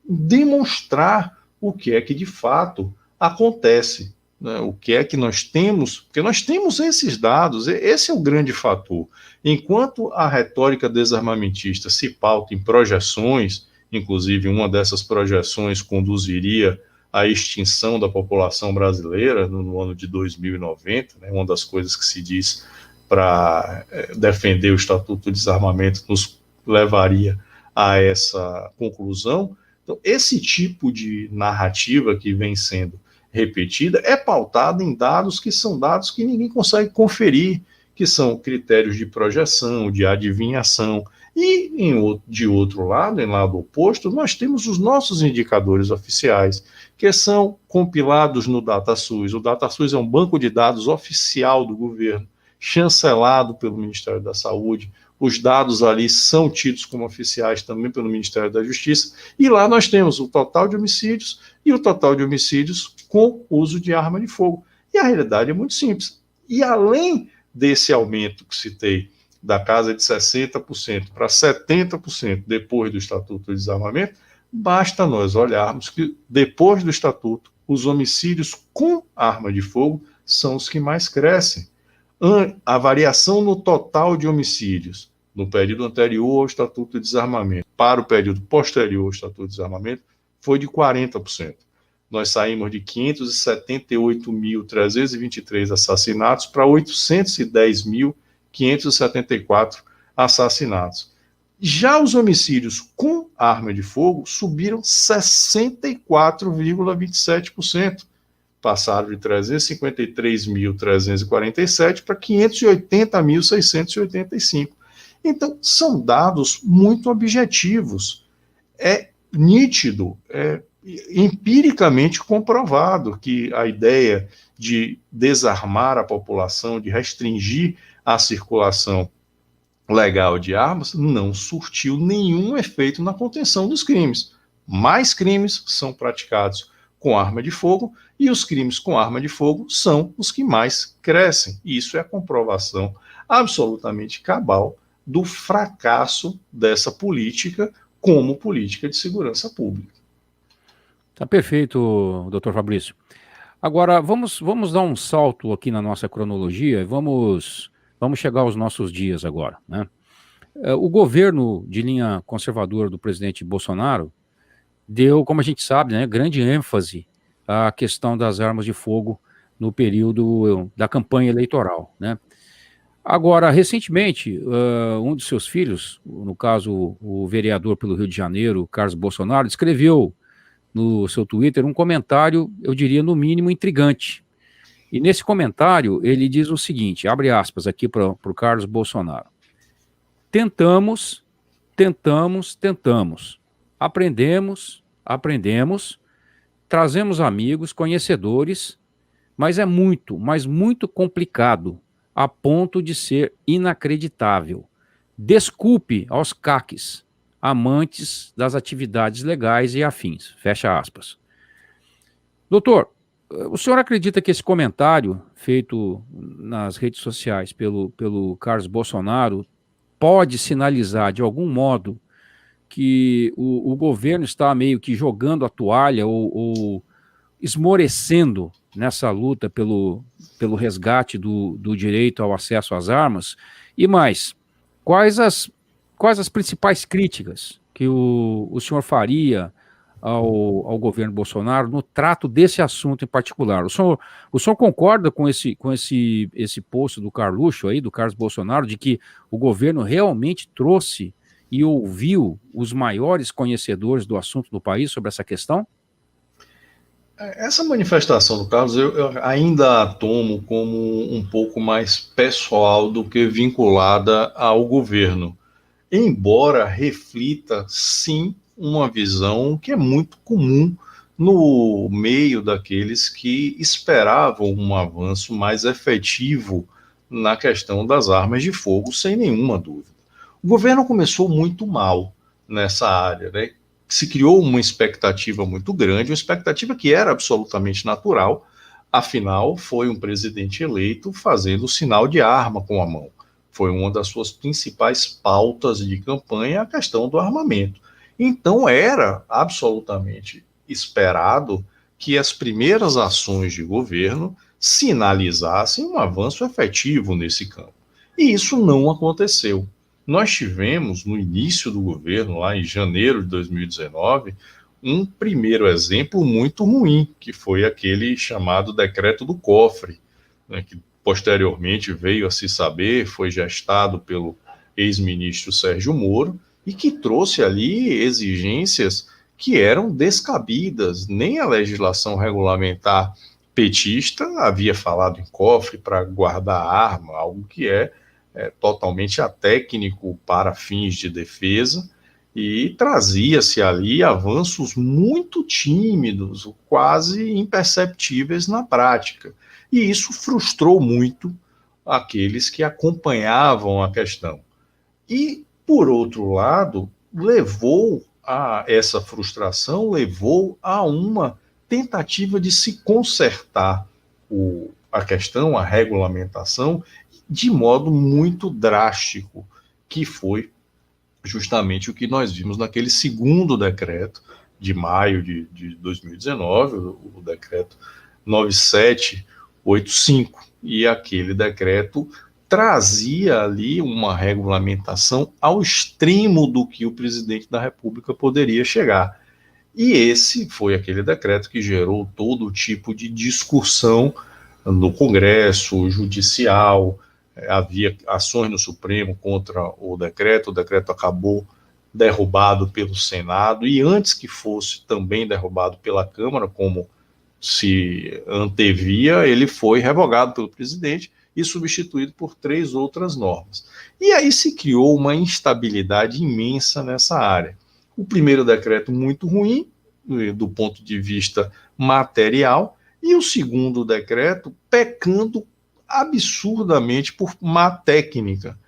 demonstrar o que é que de fato acontece, né? O que é que nós temos, porque nós temos esses dados, esse é o grande fator. Enquanto a retórica desarmamentista se pauta em projeções, inclusive uma dessas projeções conduziria à extinção da população brasileira no ano de 2090, né? Uma das coisas que se diz para defender o Estatuto do Desarmamento nos levaria a essa conclusão. Então, esse tipo de narrativa que vem sendo repetida é pautada em dados que são dados que ninguém consegue conferir, que são critérios de projeção, de adivinhação. E, de outro lado, em lado oposto, nós temos os nossos indicadores oficiais, que são compilados no DataSUS. O DataSUS é um banco de dados oficial do governo, chancelado pelo Ministério da Saúde. Os dados ali são tidos como oficiais também pelo Ministério da Justiça. E lá nós temos o total de homicídios e o total de homicídios com uso de arma de fogo. E a realidade é muito simples. E além desse aumento que citei, da casa de 60% para 70% depois do Estatuto do Desarmamento, basta nós olharmos que, depois do Estatuto, os homicídios com arma de fogo são os que mais crescem. A variação no total de homicídios no período anterior ao Estatuto do Desarmamento para o período posterior ao Estatuto do Desarmamento foi de 40%. Nós saímos de 578.323 assassinatos para 810.574 assassinatos. Já os homicídios com arma de fogo subiram 64,27%. Passaram de 353.347 para 580.685. Então, são dados muito objetivos. É nítido, empiricamente comprovado que a ideia de desarmar a população, de restringir a circulação legal de armas, não surtiu nenhum efeito na contenção dos crimes. Mais crimes são praticados com arma de fogo e os crimes com arma de fogo são os que mais crescem. E isso é a comprovação absolutamente cabal do fracasso dessa política como política de segurança pública. Tá perfeito, doutor Fabrício. Agora, vamos dar um salto aqui na nossa cronologia e vamos chegar aos nossos dias agora, né? O governo de linha conservadora do presidente Bolsonaro deu, como a gente sabe, né, grande ênfase à questão das armas de fogo no período da campanha eleitoral, né? Agora, recentemente, um dos seus filhos, no caso o vereador pelo Rio de Janeiro, Carlos Bolsonaro, escreveu no seu Twitter um comentário, eu diria, no mínimo intrigante. E nesse comentário ele diz o seguinte, abre aspas aqui para o Carlos Bolsonaro: tentamos, aprendemos, trazemos amigos, conhecedores, mas é muito, mas muito complicado a ponto de ser inacreditável. Desculpe aos caques, amantes das atividades legais e afins. Fecha aspas. Doutor, o senhor acredita que esse comentário feito nas redes sociais pelo Carlos Bolsonaro pode sinalizar, de algum modo, que o governo está meio que jogando a toalha ou esmorecendo nessa luta pelo resgate do direito ao acesso às armas? E mais, quais as principais críticas que o senhor faria ao governo Bolsonaro no trato desse assunto em particular? O senhor concorda com esse post do Carluxo aí, do Carlos Bolsonaro, de que o governo realmente trouxe e ouviu os maiores conhecedores do assunto do país sobre essa questão? Essa manifestação do Carlos eu ainda a tomo como um pouco mais pessoal do que vinculada ao governo, embora reflita, sim, uma visão que é muito comum no meio daqueles que esperavam um avanço mais efetivo na questão das armas de fogo, sem nenhuma dúvida. O governo começou muito mal nessa área, né? Se criou uma expectativa muito grande, uma expectativa que era absolutamente natural, afinal, foi um presidente eleito fazendo o sinal de arma com a mão. Foi uma das suas principais pautas de campanha a questão do armamento. Então, era absolutamente esperado que as primeiras ações de governo sinalizassem um avanço efetivo nesse campo. E isso não aconteceu. Nós tivemos, no início do governo, lá em janeiro de 2019, um primeiro exemplo muito ruim, que foi aquele chamado decreto do cofre, né, que posteriormente veio a se saber, foi gestado pelo ex-ministro Sérgio Moro, e que trouxe ali exigências que eram descabidas. Nem a legislação regulamentar petista havia falado em cofre para guardar arma, algo que é totalmente atécnico para fins de defesa, e trazia-se ali avanços muito tímidos, quase imperceptíveis na prática. E isso frustrou muito aqueles que acompanhavam a questão. E, por outro lado, essa frustração levou a uma tentativa de se consertar a questão, a regulamentação, de modo muito drástico, que foi justamente o que nós vimos naquele segundo decreto de maio de 2019, o decreto 9785, e aquele decreto trazia ali uma regulamentação ao extremo do que o presidente da República poderia chegar. E esse foi aquele decreto que gerou todo tipo de discussão no Congresso, judicial. Havia ações no Supremo contra o decreto acabou derrubado pelo Senado, e antes que fosse também derrubado pela Câmara, como se antevia, ele foi revogado pelo presidente e substituído por 3 outras normas. E aí se criou uma instabilidade imensa nessa área. O primeiro decreto muito ruim, do ponto de vista material, e o segundo decreto pecando absurdamente por má técnica,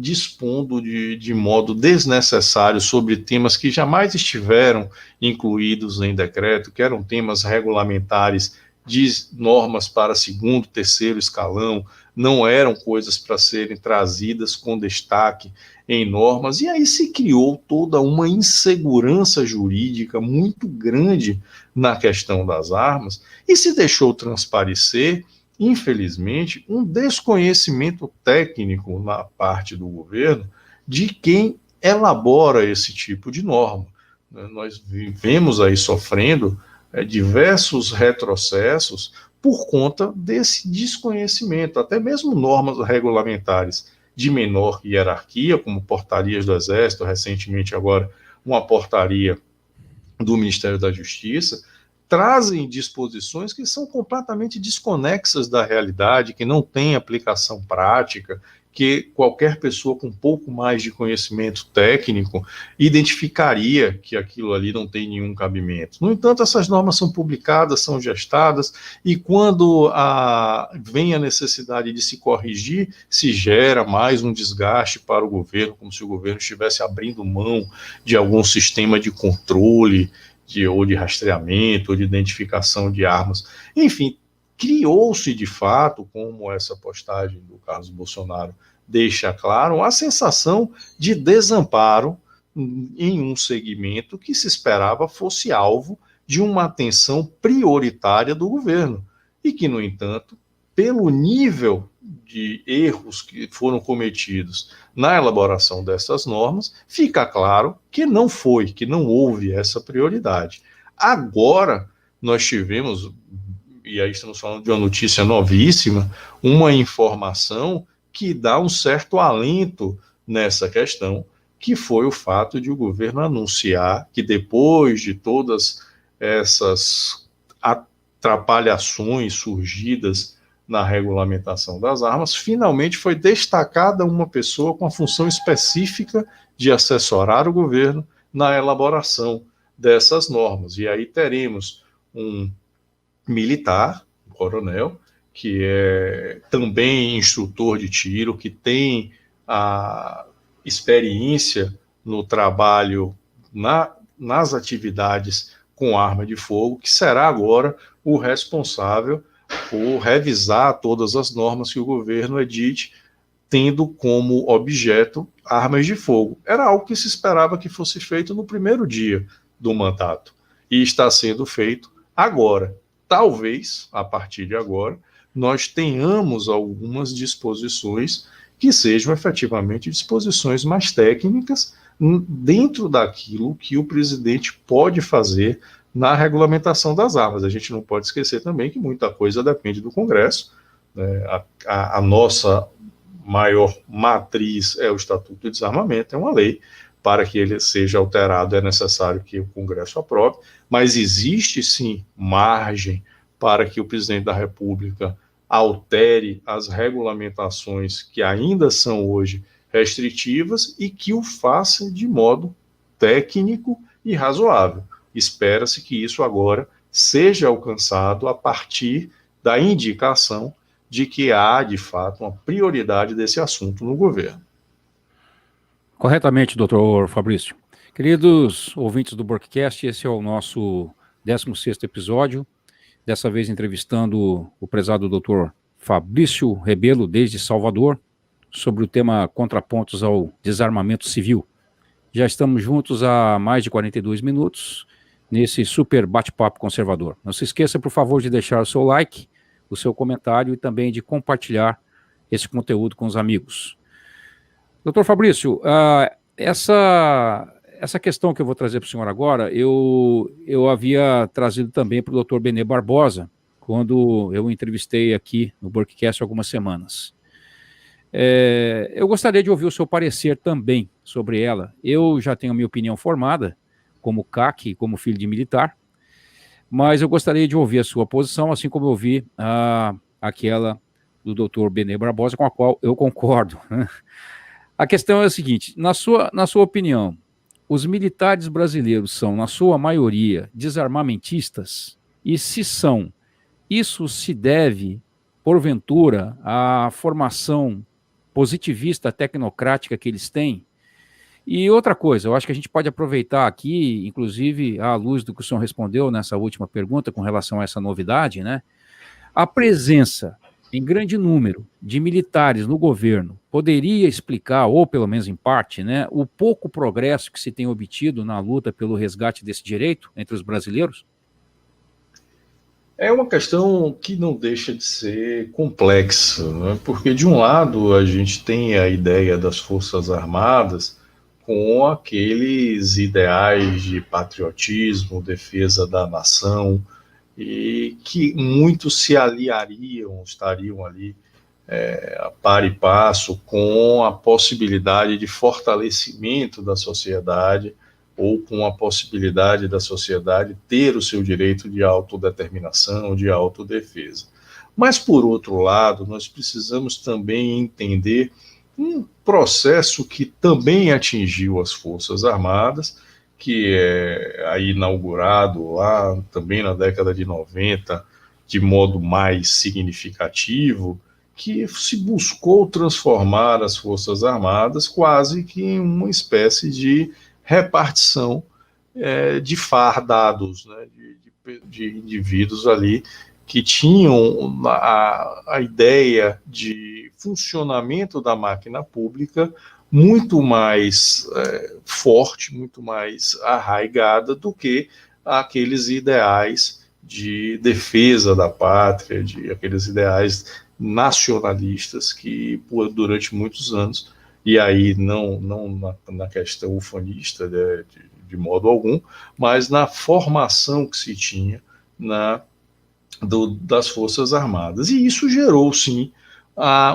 dispondo de modo desnecessário sobre temas que jamais estiveram incluídos em decreto, que eram temas regulamentares de normas para segundo, terceiro escalão, não eram coisas para serem trazidas com destaque em normas, e aí se criou toda uma insegurança jurídica muito grande na questão das armas, e se deixou transparecer, infelizmente, um desconhecimento técnico na parte do governo de quem elabora esse tipo de norma. Nós vivemos aí sofrendo diversos retrocessos por conta desse desconhecimento, até mesmo normas regulamentares de menor hierarquia, como portarias do Exército, recentemente agora uma portaria do Ministério da Justiça, trazem disposições que são completamente desconexas da realidade, que não têm aplicação prática, que qualquer pessoa com um pouco mais de conhecimento técnico identificaria que aquilo ali não tem nenhum cabimento. No entanto, essas normas são publicadas, são gestadas, e quando vem a necessidade de se corrigir, se gera mais um desgaste para o governo, como se o governo estivesse abrindo mão de algum sistema de controle, ou de rastreamento, ou de identificação de armas. Enfim, criou-se de fato, como essa postagem do Carlos Bolsonaro deixa claro, a sensação de desamparo em um segmento que se esperava fosse alvo de uma atenção prioritária do governo, e que, no entanto, pelo nível de erros que foram cometidos na elaboração dessas normas, fica claro que não houve essa prioridade. Agora, nós tivemos, e aí estamos falando de uma notícia novíssima, uma informação que dá um certo alento nessa questão, que foi o fato de o governo anunciar que, depois de todas essas atrapalhações surgidas na regulamentação das armas, finalmente foi destacada uma pessoa com a função específica de assessorar o governo na elaboração dessas normas. E aí teremos um militar, um coronel, que é também instrutor de tiro, que tem a experiência no trabalho nas atividades com arma de fogo, que será agora o responsável por revisar todas as normas que o governo edite, tendo como objeto armas de fogo. Era algo que se esperava que fosse feito no primeiro dia do mandato, e está sendo feito agora. Talvez, a partir de agora, nós tenhamos algumas disposições que sejam efetivamente disposições mais técnicas dentro daquilo que o presidente pode fazer na regulamentação das armas. A gente não pode esquecer também que muita coisa depende do Congresso, né? A nossa maior matriz é o Estatuto de Desarmamento, é uma lei. Para que ele seja alterado é necessário que o Congresso aprove, mas existe sim margem para que o presidente da República altere as regulamentações que ainda são hoje restritivas e que o faça de modo técnico e razoável. Espera-se que isso agora seja alcançado a partir da indicação de que há, de fato, uma prioridade desse assunto no governo. Corretamente, doutor Fabrício. Queridos ouvintes do Burkcast, esse é o nosso 16º episódio, dessa vez entrevistando o prezado doutor Fabrício Rebelo, desde Salvador, sobre o tema contrapontos ao desarmamento civil. Já estamos juntos há mais de 42 minutos, nesse super bate-papo conservador. Não se esqueça, por favor, de deixar o seu like, o seu comentário e também de compartilhar esse conteúdo com os amigos. Doutor Fabrício, essa questão que eu vou trazer para o senhor agora, eu havia trazido também para o doutor Benê Barbosa, quando eu o entrevistei aqui no Burkcast há algumas semanas. Eu gostaria de ouvir o seu parecer também sobre ela. Eu já tenho a minha opinião formada, como CAC, como filho de militar, mas eu gostaria de ouvir a sua posição, assim como eu ouvi aquela do doutor Benê Barbosa, com a qual eu concordo, né? A questão é a seguinte, na sua opinião, os militares brasileiros são, na sua maioria, desarmamentistas? E se são, isso se deve, porventura, à formação positivista tecnocrática que eles têm? E outra coisa, eu acho que a gente pode aproveitar aqui, inclusive à luz do que o senhor respondeu nessa última pergunta com relação a essa novidade, né? A presença em grande número de militares no governo poderia explicar, ou pelo menos em parte, né, o pouco progresso que se tem obtido na luta pelo resgate desse direito entre os brasileiros? É uma questão que não deixa de ser complexa, né? Porque, de um lado, a gente tem a ideia das Forças Armadas com aqueles ideais de patriotismo, defesa da nação, e que muitos se aliariam, estariam ali a par e passo com a possibilidade de fortalecimento da sociedade, ou com a possibilidade da sociedade ter o seu direito de autodeterminação, de autodefesa. Mas, por outro lado, nós precisamos também entender um processo que também atingiu as Forças Armadas, que é aí inaugurado lá também na década de 90, de modo mais significativo, que se buscou transformar as Forças Armadas quase que em uma espécie de repartição de fardados, né, de indivíduos ali que tinham a ideia de funcionamento da máquina pública muito mais forte, muito mais arraigada do que aqueles ideais de defesa da pátria, de aqueles ideais nacionalistas que durante muitos anos, e aí não na questão ufanista de modo algum, mas na formação que se tinha das Forças Armadas. E isso gerou, sim,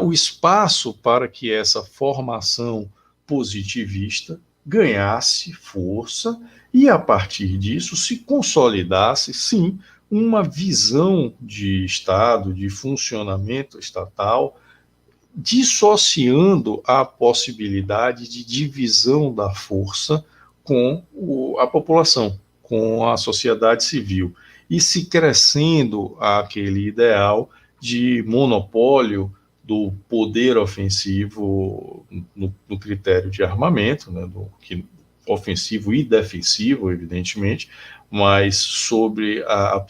o espaço para que essa formação positivista ganhasse força e, a partir disso, se consolidasse, sim, uma visão de Estado, de funcionamento estatal, dissociando a possibilidade de divisão da força com a população, com a sociedade civil, e se crescendo aquele ideal de monopólio do poder ofensivo no critério de armamento, né, ofensivo e defensivo, evidentemente, mas sob a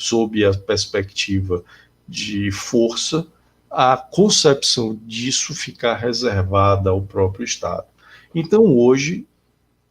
perspectiva de força, a concepção disso ficar reservada ao próprio Estado. Então, hoje,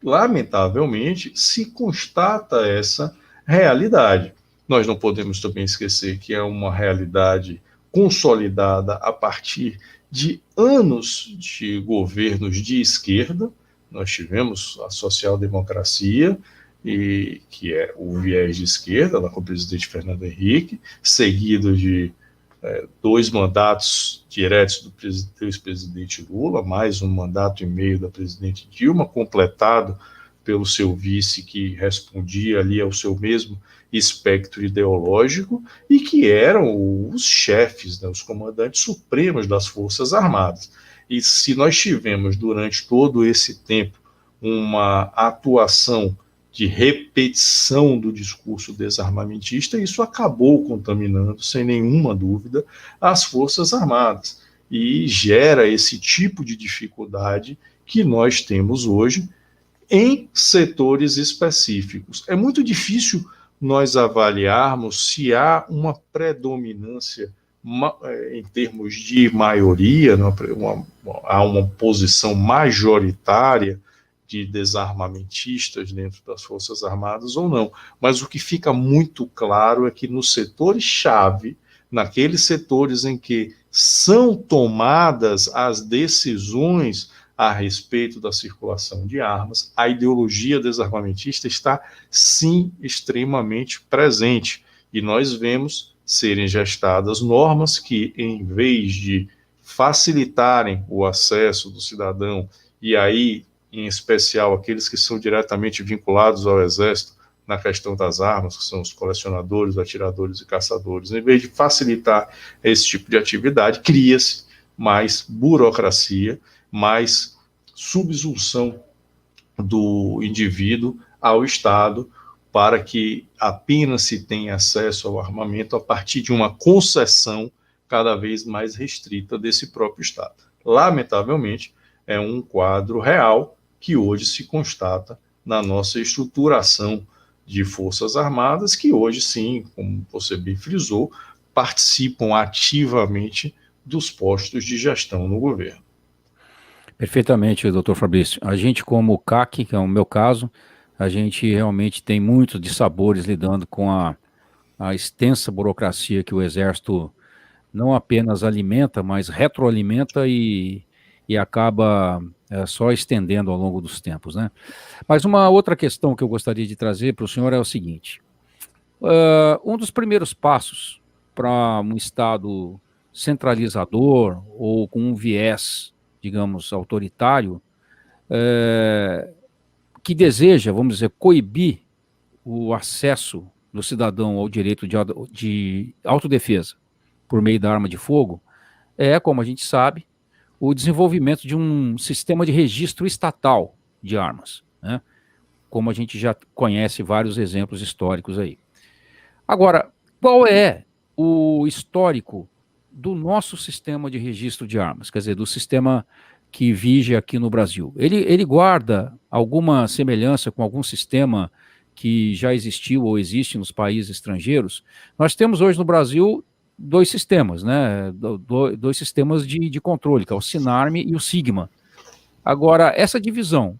lamentavelmente, se constata essa realidade. Nós não podemos também esquecer que é uma realidade consolidada a partir de anos de governos de esquerda. Nós tivemos a social-democracia, que é o viés de esquerda, lá com o presidente Fernando Henrique, seguido de 2 mandatos diretos do ex-presidente Lula, mais um mandato e meio da presidente Dilma, completado pelo seu vice, que respondia ali ao seu mesmo espectro ideológico, e que eram os chefes, né, os comandantes supremos das Forças Armadas. E se nós tivemos durante todo esse tempo uma atuação de repetição do discurso desarmamentista, isso acabou contaminando, sem nenhuma dúvida, as Forças Armadas, e gera esse tipo de dificuldade que nós temos hoje em setores específicos. É muito difícil nós avaliarmos se há uma predominância em termos de maioria, há uma posição majoritária de desarmamentistas dentro das Forças Armadas ou não. Mas o que fica muito claro é que nos setores-chave, naqueles setores em que são tomadas as decisões a respeito da circulação de armas, a ideologia desarmamentista está, sim, extremamente presente. E nós vemos serem gestadas normas que, em vez de facilitarem o acesso do cidadão, e aí, em especial, aqueles que são diretamente vinculados ao Exército, na questão das armas, que são os colecionadores, atiradores e caçadores, em vez de facilitar esse tipo de atividade, cria-se mais burocracia, mais subsunção do indivíduo ao Estado, para que apenas se tenha acesso ao armamento a partir de uma concessão cada vez mais restrita desse próprio Estado. Lamentavelmente, é um quadro real que hoje se constata na nossa estruturação de Forças Armadas, que hoje, sim, como você bem frisou, participam ativamente dos postos de gestão no governo. Perfeitamente, doutor Fabrício. A gente, como CAC, que é o meu caso, a gente realmente tem muitos dissabores lidando com a extensa burocracia que o Exército não apenas alimenta, mas retroalimenta e acaba só estendendo ao longo dos tempos, né? Mas uma outra questão que eu gostaria de trazer para o senhor é o seguinte: um dos primeiros passos para um Estado centralizador ou com um viés, digamos, autoritário, que deseja, vamos dizer, coibir o acesso do cidadão ao direito de autodefesa por meio da arma de fogo, como a gente sabe, o desenvolvimento de um sistema de registro estatal de armas, né? Como a gente já conhece vários exemplos históricos aí. Agora, qual é o histórico do nosso sistema de registro de armas? Quer dizer, do sistema que vige aqui no Brasil. Ele guarda alguma semelhança com algum sistema que já existiu ou existe nos países estrangeiros? Nós temos hoje no Brasil dois sistemas, né? Dois sistemas de controle, que é o Sinarme e o Sigma. Agora, essa divisão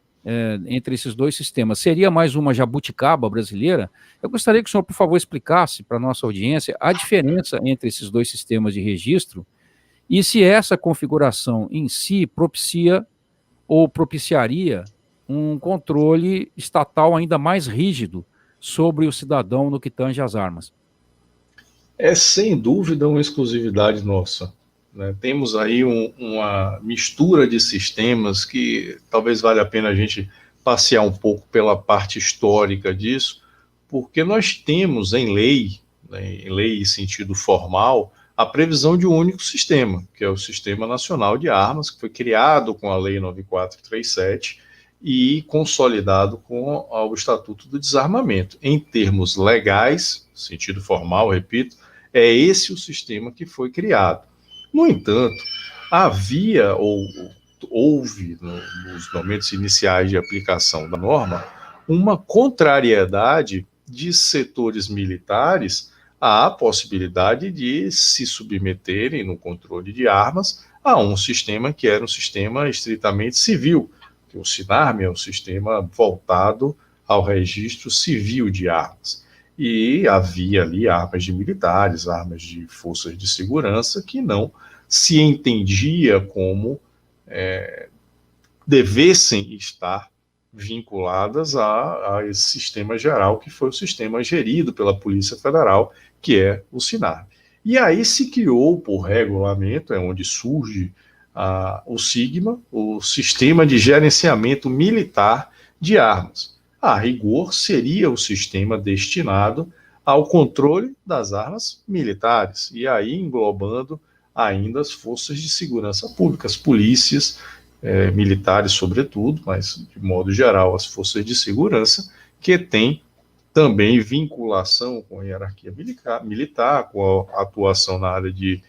entre esses dois sistemas seria mais uma jabuticaba brasileira? Eu gostaria que o senhor, por favor, explicasse para a nossa audiência a diferença entre esses dois sistemas de registro e se essa configuração em si propicia ou propiciaria um controle estatal ainda mais rígido sobre o cidadão no que tange às armas. É sem dúvida uma exclusividade nossa, né? Temos aí uma mistura de sistemas que talvez valha a pena a gente passear um pouco pela parte histórica disso, porque nós temos em lei, né, em lei em sentido formal, a previsão de um único sistema, que é o Sistema Nacional de Armas, que foi criado com a Lei 9437 e consolidado com o Estatuto do Desarmamento. Em termos legais, sentido formal, repito, é esse o sistema que foi criado. No entanto, havia ou houve, nos momentos iniciais de aplicação da norma, uma contrariedade de setores militares à possibilidade de se submeterem no controle de armas a um sistema que era um sistema estritamente civil, que o Sinarme é um sistema voltado ao registro civil de armas. E havia ali armas de militares, armas de forças de segurança, que não se entendia como devessem estar vinculadas a esse sistema geral, que foi o sistema gerido pela Polícia Federal, que é o Sinarme. E aí se criou, por regulamento, é onde surge o Sigma, o Sistema de Gerenciamento Militar de Armas. A rigor, seria o sistema destinado ao controle das armas militares, e aí englobando ainda as forças de segurança pública, as polícias militares sobretudo, mas de modo geral as forças de segurança, que têm também vinculação com a hierarquia militar, com a atuação na área de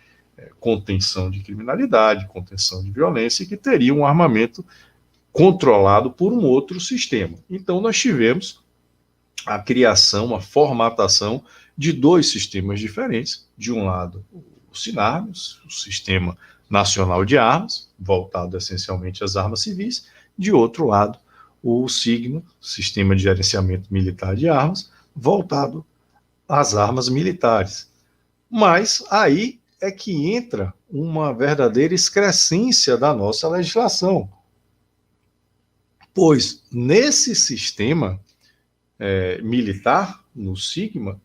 contenção de criminalidade, contenção de violência, e que teria um armamento controlado por um outro sistema. Então nós tivemos a criação, a formatação de dois sistemas diferentes. De um lado, o Sinarme, o Sistema Nacional de Armas, voltado essencialmente às armas civis. De outro lado, o Sigma, Sistema de Gerenciamento Militar de Armas, voltado às armas militares. Mas aí é que entra uma verdadeira excrescência da nossa legislação. Pois nesse sistema militar, no Sigma,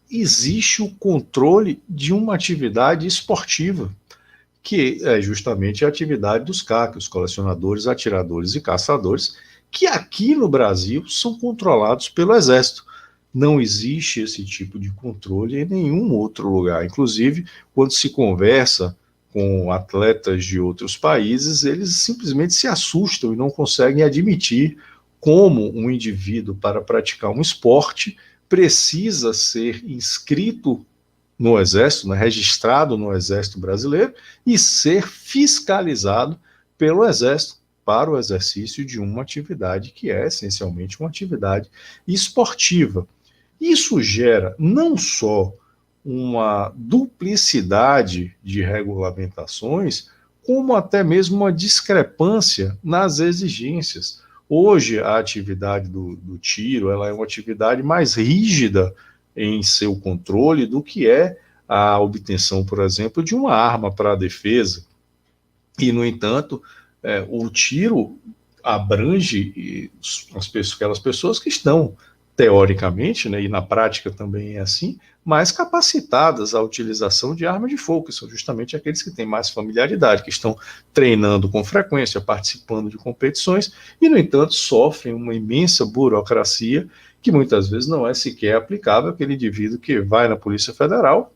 existe o controle de uma atividade esportiva, que é justamente a atividade dos CAC, os colecionadores, atiradores e caçadores, que aqui no Brasil são controlados pelo Exército. Não existe esse tipo de controle em nenhum outro lugar. Inclusive, quando se conversa com atletas de outros países, eles simplesmente se assustam e não conseguem admitir como um indivíduo, para praticar um esporte, precisa ser inscrito no Exército, né, registrado no Exército Brasileiro, e ser fiscalizado pelo Exército para o exercício de uma atividade que é essencialmente uma atividade esportiva. Isso gera não só uma duplicidade de regulamentações, como até mesmo uma discrepância nas exigências. Hoje, a atividade do tiro, ela é uma atividade mais rígida em seu controle do que é a obtenção, por exemplo, de uma arma para a defesa. E, no entanto, o tiro abrange aquelas pessoas que estão, teoricamente, né, e na prática também é assim, mais capacitadas à utilização de armas de fogo, que são justamente aqueles que têm mais familiaridade, que estão treinando com frequência, participando de competições, e, no entanto, sofrem uma imensa burocracia que muitas vezes não é sequer aplicável àquele indivíduo que vai na Polícia Federal,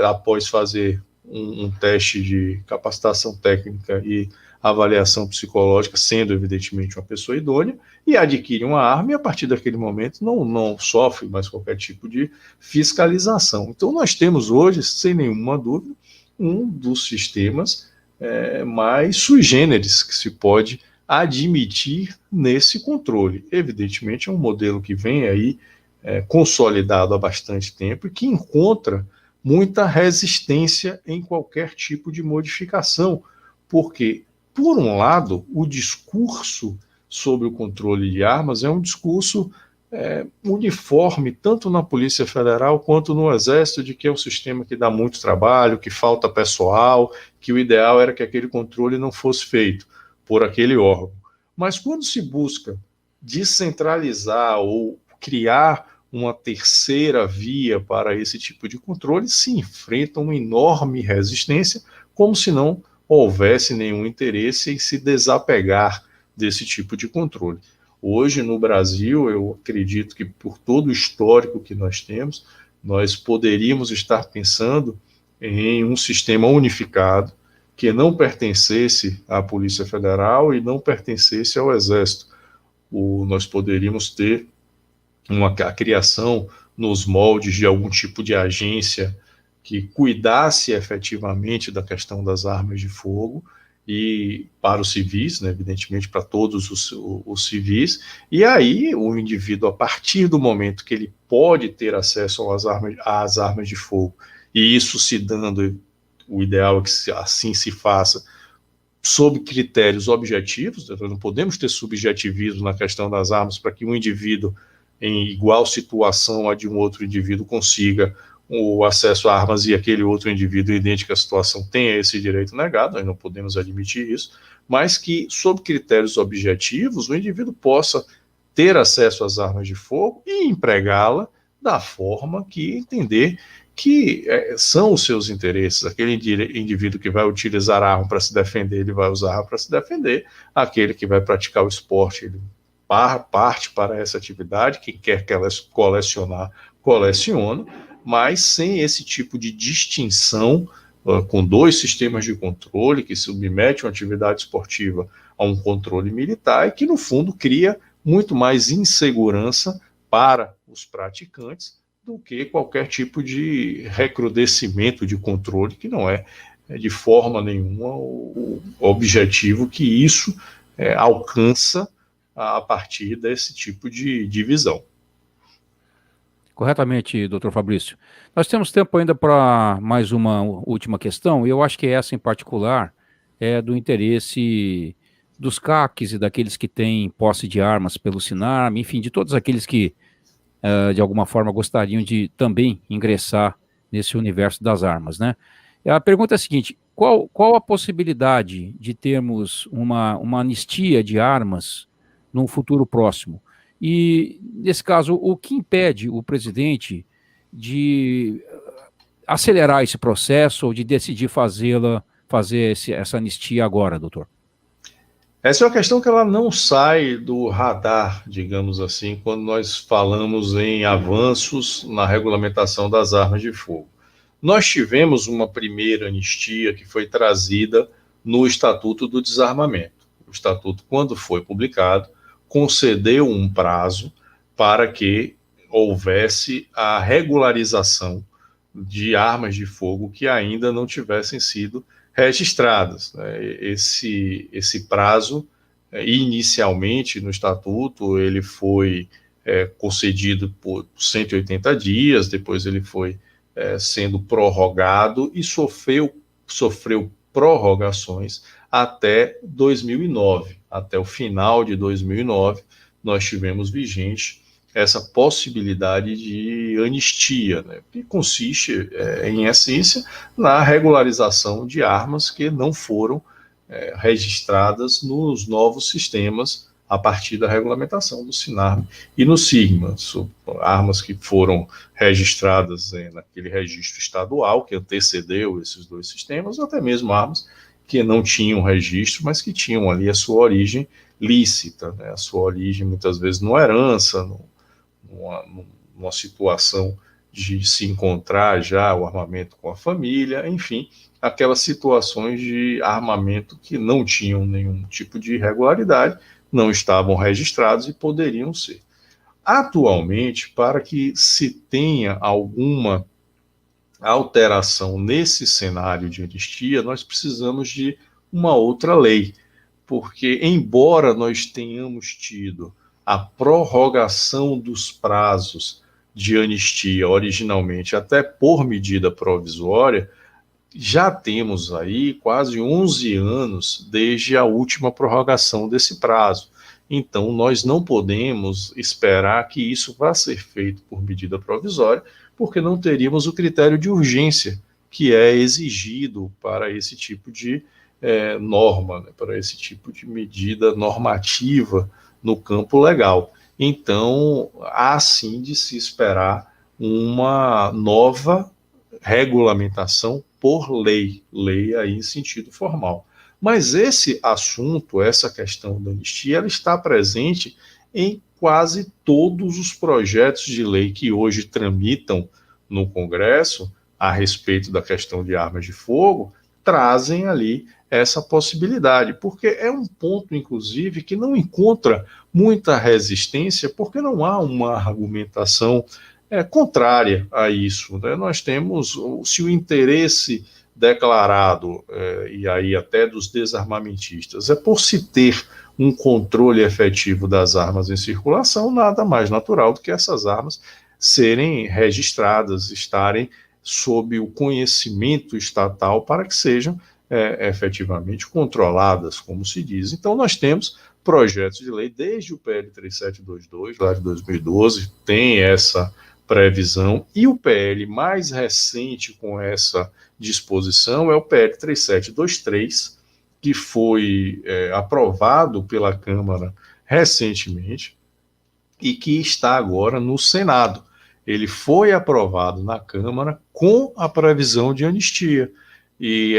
após fazer um teste de capacitação técnica e avaliação psicológica, sendo evidentemente uma pessoa idônea, e adquire uma arma e a partir daquele momento não sofre mais qualquer tipo de fiscalização. Então nós temos hoje, sem nenhuma dúvida, um dos sistemas mais sui generis que se pode admitir nesse controle. Evidentemente é um modelo que vem aí consolidado há bastante tempo e que encontra muita resistência em qualquer tipo de modificação, porque, por um lado, o discurso sobre o controle de armas é um discurso uniforme, tanto na Polícia Federal quanto no Exército, de que é um sistema que dá muito trabalho, que falta pessoal, que o ideal era que aquele controle não fosse feito por aquele órgão. Mas quando se busca descentralizar ou criar uma terceira via para esse tipo de controle, se enfrenta uma enorme resistência, como se não houvesse nenhum interesse em se desapegar desse tipo de controle. Hoje, no Brasil, eu acredito que por todo o histórico que nós temos, nós poderíamos estar pensando em um sistema unificado que não pertencesse à Polícia Federal e não pertencesse ao Exército. Nós poderíamos ter a criação nos moldes de algum tipo de agência que cuidasse efetivamente da questão das armas de fogo e para os civis, né, evidentemente para todos os civis, e aí o indivíduo, a partir do momento que ele pode ter acesso às armas de fogo, e isso se dando, o ideal é que assim se faça, sob critérios objetivos, nós não podemos ter subjetivismo na questão das armas para que um indivíduo em igual situação a de um outro indivíduo consiga o acesso a armas e aquele outro indivíduo em idêntica situação tenha esse direito negado, nós não podemos admitir isso, mas que, sob critérios objetivos, o indivíduo possa ter acesso às armas de fogo e empregá-la da forma que entender que são os seus interesses. Aquele indivíduo que vai utilizar a arma para se defender, ele vai usar a arma para se defender, aquele que vai praticar o esporte, ele parte para essa atividade, quem quer que ela colecionar, coleciona, mas sem esse tipo de distinção, com dois sistemas de controle que submete uma atividade esportiva a um controle militar e que, no fundo, cria muito mais insegurança para os praticantes do que qualquer tipo de recrudescimento de controle, que não é de forma nenhuma o objetivo que isso alcança a partir desse tipo de divisão. Corretamente, doutor Fabrício. Nós temos tempo ainda para mais uma última questão, e eu acho que essa em particular é do interesse dos CACs e daqueles que têm posse de armas pelo Sinarme, enfim, de todos aqueles que, de alguma forma, gostariam de também ingressar nesse universo das armas, né? A pergunta é a seguinte: qual a possibilidade de termos uma anistia de armas num futuro próximo? E, nesse caso, o que impede o presidente de acelerar esse processo ou de decidir fazer essa anistia agora, doutor? Essa é uma questão que ela não sai do radar, digamos assim, quando nós falamos em avanços na regulamentação das armas de fogo. Nós tivemos uma primeira anistia que foi trazida no Estatuto do Desarmamento. O Estatuto, quando foi publicado, concedeu um prazo para que houvesse a regularização de armas de fogo que ainda não tivessem sido registradas. Esse prazo, inicialmente no Estatuto, ele foi concedido por 180 dias, depois ele foi sendo prorrogado e sofreu prorrogações até 2009. Até o final de 2009, nós tivemos vigente essa possibilidade de anistia, né, que consiste, em essência, na regularização de armas que não foram registradas nos novos sistemas a partir da regulamentação do Sinarme e no SIGMA, armas que foram registradas naquele registro estadual que antecedeu esses dois sistemas, ou até mesmo armas que não tinham registro, mas que tinham ali a sua origem lícita, né? A sua origem muitas vezes numa herança, numa situação de se encontrar já o armamento com a família, enfim, aquelas situações de armamento que não tinham nenhum tipo de irregularidade, não estavam registrados e poderiam ser. Atualmente, para que se tenha alguma alteração nesse cenário de anistia, nós precisamos de uma outra lei, porque embora nós tenhamos tido a prorrogação dos prazos de anistia originalmente até por medida provisória, já temos aí quase 11 anos desde a última prorrogação desse prazo. Então, nós não podemos esperar que isso vá ser feito por medida provisória, porque não teríamos o critério de urgência que é exigido para esse tipo de norma, né, para esse tipo de medida normativa no campo legal. Então, há sim de se esperar uma nova regulamentação por lei aí em sentido formal. Mas esse assunto, essa questão da anistia, ela está presente em quase todos os projetos de lei que hoje tramitam no Congresso a respeito da questão de armas de fogo, trazem ali essa possibilidade, porque é um ponto, inclusive, que não encontra muita resistência, porque não há uma argumentação contrária a isso, né? Nós temos, se o interesse declarado, e aí até dos desarmamentistas, é por se ter um controle efetivo das armas em circulação, nada mais natural do que essas armas serem registradas, estarem sob o conhecimento estatal para que sejam efetivamente controladas, como se diz. Então, nós temos projetos de lei, desde o PL 3722, lá de 2012, tem essa previsão, e o PL mais recente com essa disposição é o PL 3723, que foi aprovado pela Câmara recentemente e que está agora no Senado. Ele foi aprovado na Câmara com a previsão de anistia, e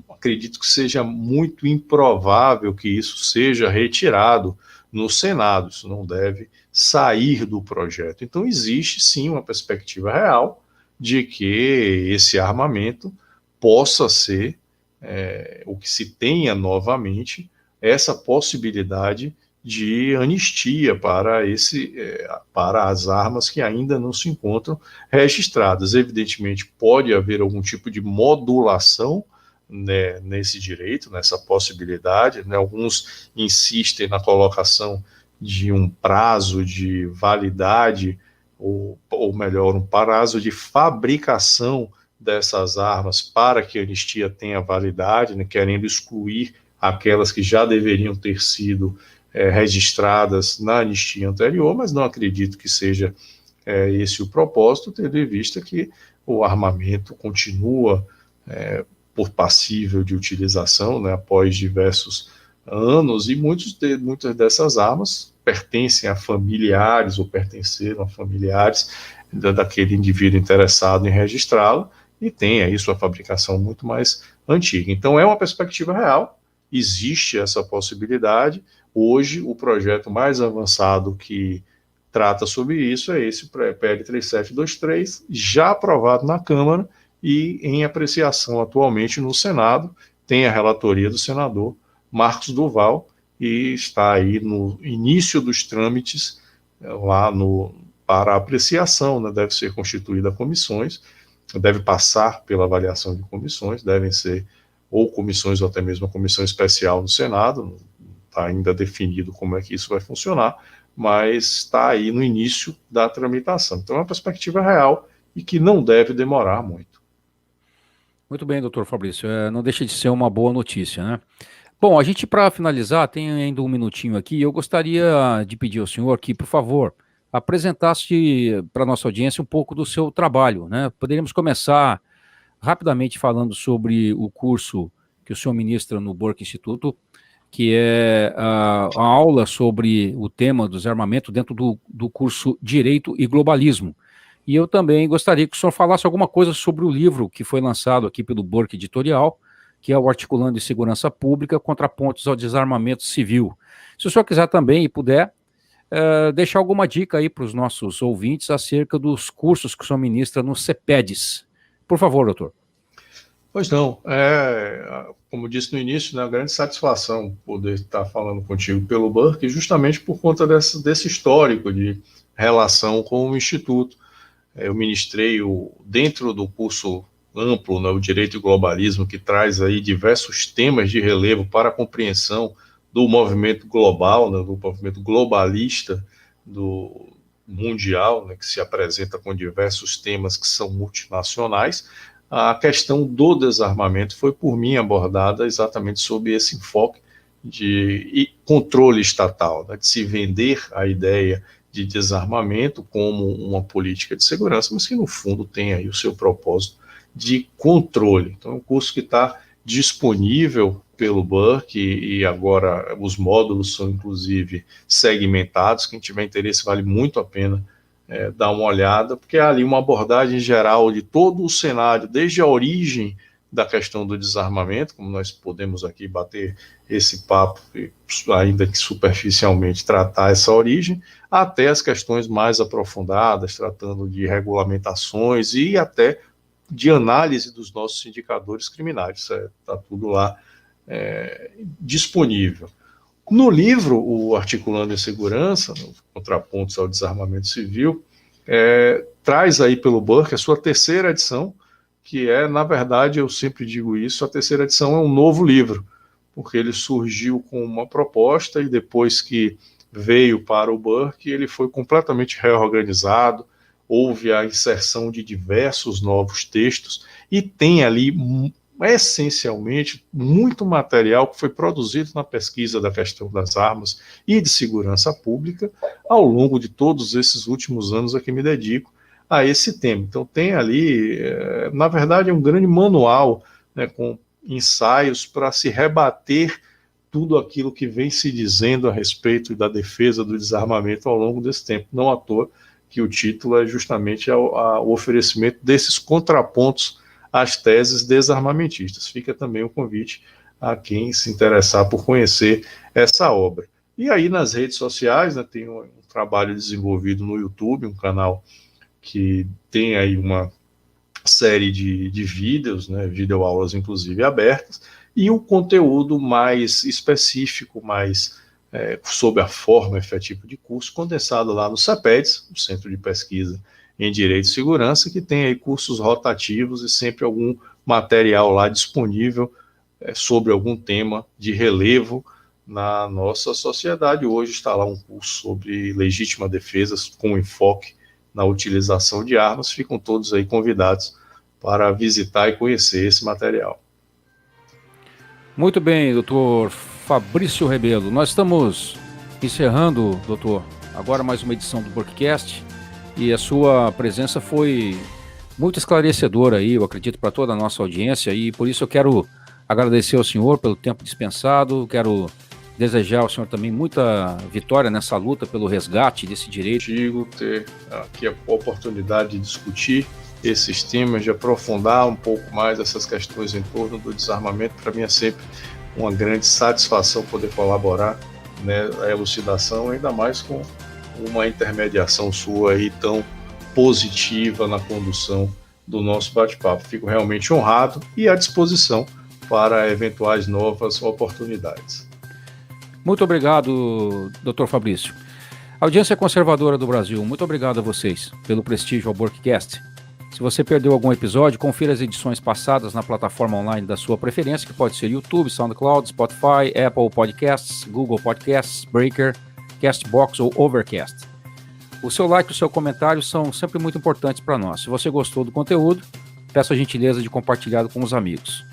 acredito que seja muito improvável que isso seja retirado no Senado, isso não deve sair do projeto. Então, existe sim uma perspectiva real de que esse armamento possa ser o que se tenha novamente essa possibilidade de anistia para as armas que ainda não se encontram registradas. Evidentemente, pode haver algum tipo de modulação, né, nesse direito, nessa possibilidade, né? Alguns insistem na colocação de um prazo de validade, ou melhor, um prazo de fabricação dessas armas para que a anistia tenha validade, né, querendo excluir aquelas que já deveriam ter sido registradas na anistia anterior, mas não acredito que seja esse o propósito, tendo em vista que o armamento continua por passível de utilização, né, após diversos anos, e muitas dessas armas pertencem a familiares ou pertenceram a familiares daquele indivíduo interessado em registrá-la, e tem aí sua fabricação muito mais antiga. Então é uma perspectiva real, existe essa possibilidade. Hoje o projeto mais avançado que trata sobre isso é esse PL 3723, já aprovado na Câmara e em apreciação atualmente no Senado, tem a relatoria do senador Marcos Duval, e está aí no início dos trâmites lá para apreciação, né? Deve ser constituída comissões, deve passar pela avaliação de comissões, devem ser ou comissões ou até mesmo a comissão especial no Senado, não está ainda definido como é que isso vai funcionar, mas está aí no início da tramitação. Então é uma perspectiva real e que não deve demorar muito. Muito bem, doutor Fabrício, não deixa de ser uma boa notícia, né? Bom, a gente, para finalizar, tem ainda um minutinho aqui, eu gostaria de pedir ao senhor que, por favor, apresentasse para a nossa audiência um pouco do seu trabalho, né? Poderíamos começar rapidamente falando sobre o curso que o senhor ministra no Burke Instituto, que é a aula sobre o tema do desarmamento dentro do curso Direito e Globalismo. E eu também gostaria que o senhor falasse alguma coisa sobre o livro que foi lançado aqui pelo Burke Editorial, que é o Articulando em Segurança Pública, Contrapontos ao Desarmamento Civil. Se o senhor quiser também e puder, deixar alguma dica aí para os nossos ouvintes acerca dos cursos que o senhor ministra no CEPEDES. Por favor, doutor. Pois não, como disse no início, né, uma grande satisfação poder estar falando contigo pelo Burke, justamente por conta desse histórico de relação com o Instituto. Eu ministrei dentro do curso amplo, né, o Direito e Globalismo, que traz aí diversos temas de relevo para a compreensão do movimento global, né, do movimento globalista do mundial, né, que se apresenta com diversos temas que são multinacionais. A questão do desarmamento foi por mim abordada exatamente sob esse enfoque de controle estatal, né, de se vender a ideia de desarmamento como uma política de segurança, mas que no fundo tem aí o seu propósito de controle. Então é um curso que está disponível pelo Burke e agora os módulos são inclusive segmentados. Quem tiver interesse vale muito a pena dar uma olhada, porque há ali uma abordagem geral de todo o cenário, desde a origem da questão do desarmamento, como nós podemos aqui bater esse papo, ainda que superficialmente tratar essa origem, até as questões mais aprofundadas, tratando de regulamentações e até de análise dos nossos indicadores criminais. Está tudo lá disponível. No livro, o Articulando em Segurança, Contrapontos ao Desarmamento Civil, traz aí pelo Burke a sua terceira edição, que na verdade, eu sempre digo isso, a terceira edição é um novo livro, porque ele surgiu com uma proposta e depois que veio para o Burke, ele foi completamente reorganizado, houve a inserção de diversos novos textos e tem ali essencialmente muito material que foi produzido na pesquisa da questão das armas e de segurança pública ao longo de todos esses últimos anos a que me dedico a esse tema. Então tem ali, na verdade, um grande manual, né, com ensaios para se rebater tudo aquilo que vem se dizendo a respeito da defesa do desarmamento ao longo desse tempo. Não à toa que o título é justamente o oferecimento desses contrapontos às teses desarmamentistas. Fica também o convite a quem se interessar por conhecer essa obra. E aí nas redes sociais, né, tem um trabalho desenvolvido no YouTube, um canal que tem aí uma série de vídeos, né, videoaulas inclusive abertas, e o conteúdo mais específico, mais sob a forma efetiva de curso, condensado lá no CEPEDES, o Centro de Pesquisa em Direito e Segurança, que tem aí cursos rotativos e sempre algum material lá disponível sobre algum tema de relevo na nossa sociedade. Hoje está lá um curso sobre legítima defesa com enfoque na utilização de armas. Ficam todos aí convidados para visitar e conhecer esse material. Muito bem, doutor Fabrício Rebelo. Nós estamos encerrando, doutor, agora mais uma edição do Burkecast, e a sua presença foi muito esclarecedora aí, eu acredito, para toda a nossa audiência, e por isso eu quero agradecer ao senhor pelo tempo dispensado, quero desejar ao senhor também muita vitória nessa luta pelo resgate desse direito. Digo ter aqui a oportunidade de discutir esses temas, de aprofundar um pouco mais essas questões em torno do desarmamento. Para mim é sempre uma grande satisfação poder colaborar, né, a elucidação, ainda mais com uma intermediação sua aí tão positiva na condução do nosso bate-papo. Fico realmente honrado e à disposição para eventuais novas oportunidades. Muito obrigado, Dr. Fabrício. Audiência conservadora do Brasil, muito obrigado a vocês pelo prestígio ao Burkecast. Se você perdeu algum episódio, confira as edições passadas na plataforma online da sua preferência, que pode ser YouTube, SoundCloud, Spotify, Apple Podcasts, Google Podcasts, Breaker, Castbox ou Overcast. O seu like e o seu comentário são sempre muito importantes para nós. Se você gostou do conteúdo, peço a gentileza de compartilhar com os amigos.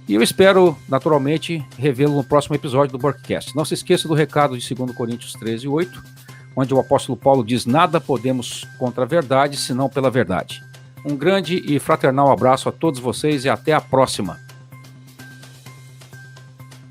E eu espero, naturalmente, revê-lo no próximo episódio do Burkecast. Não se esqueça do recado de 2 Coríntios 13:8, onde o apóstolo Paulo diz: nada podemos contra a verdade, senão pela verdade. Um grande e fraternal abraço a todos vocês e até a próxima.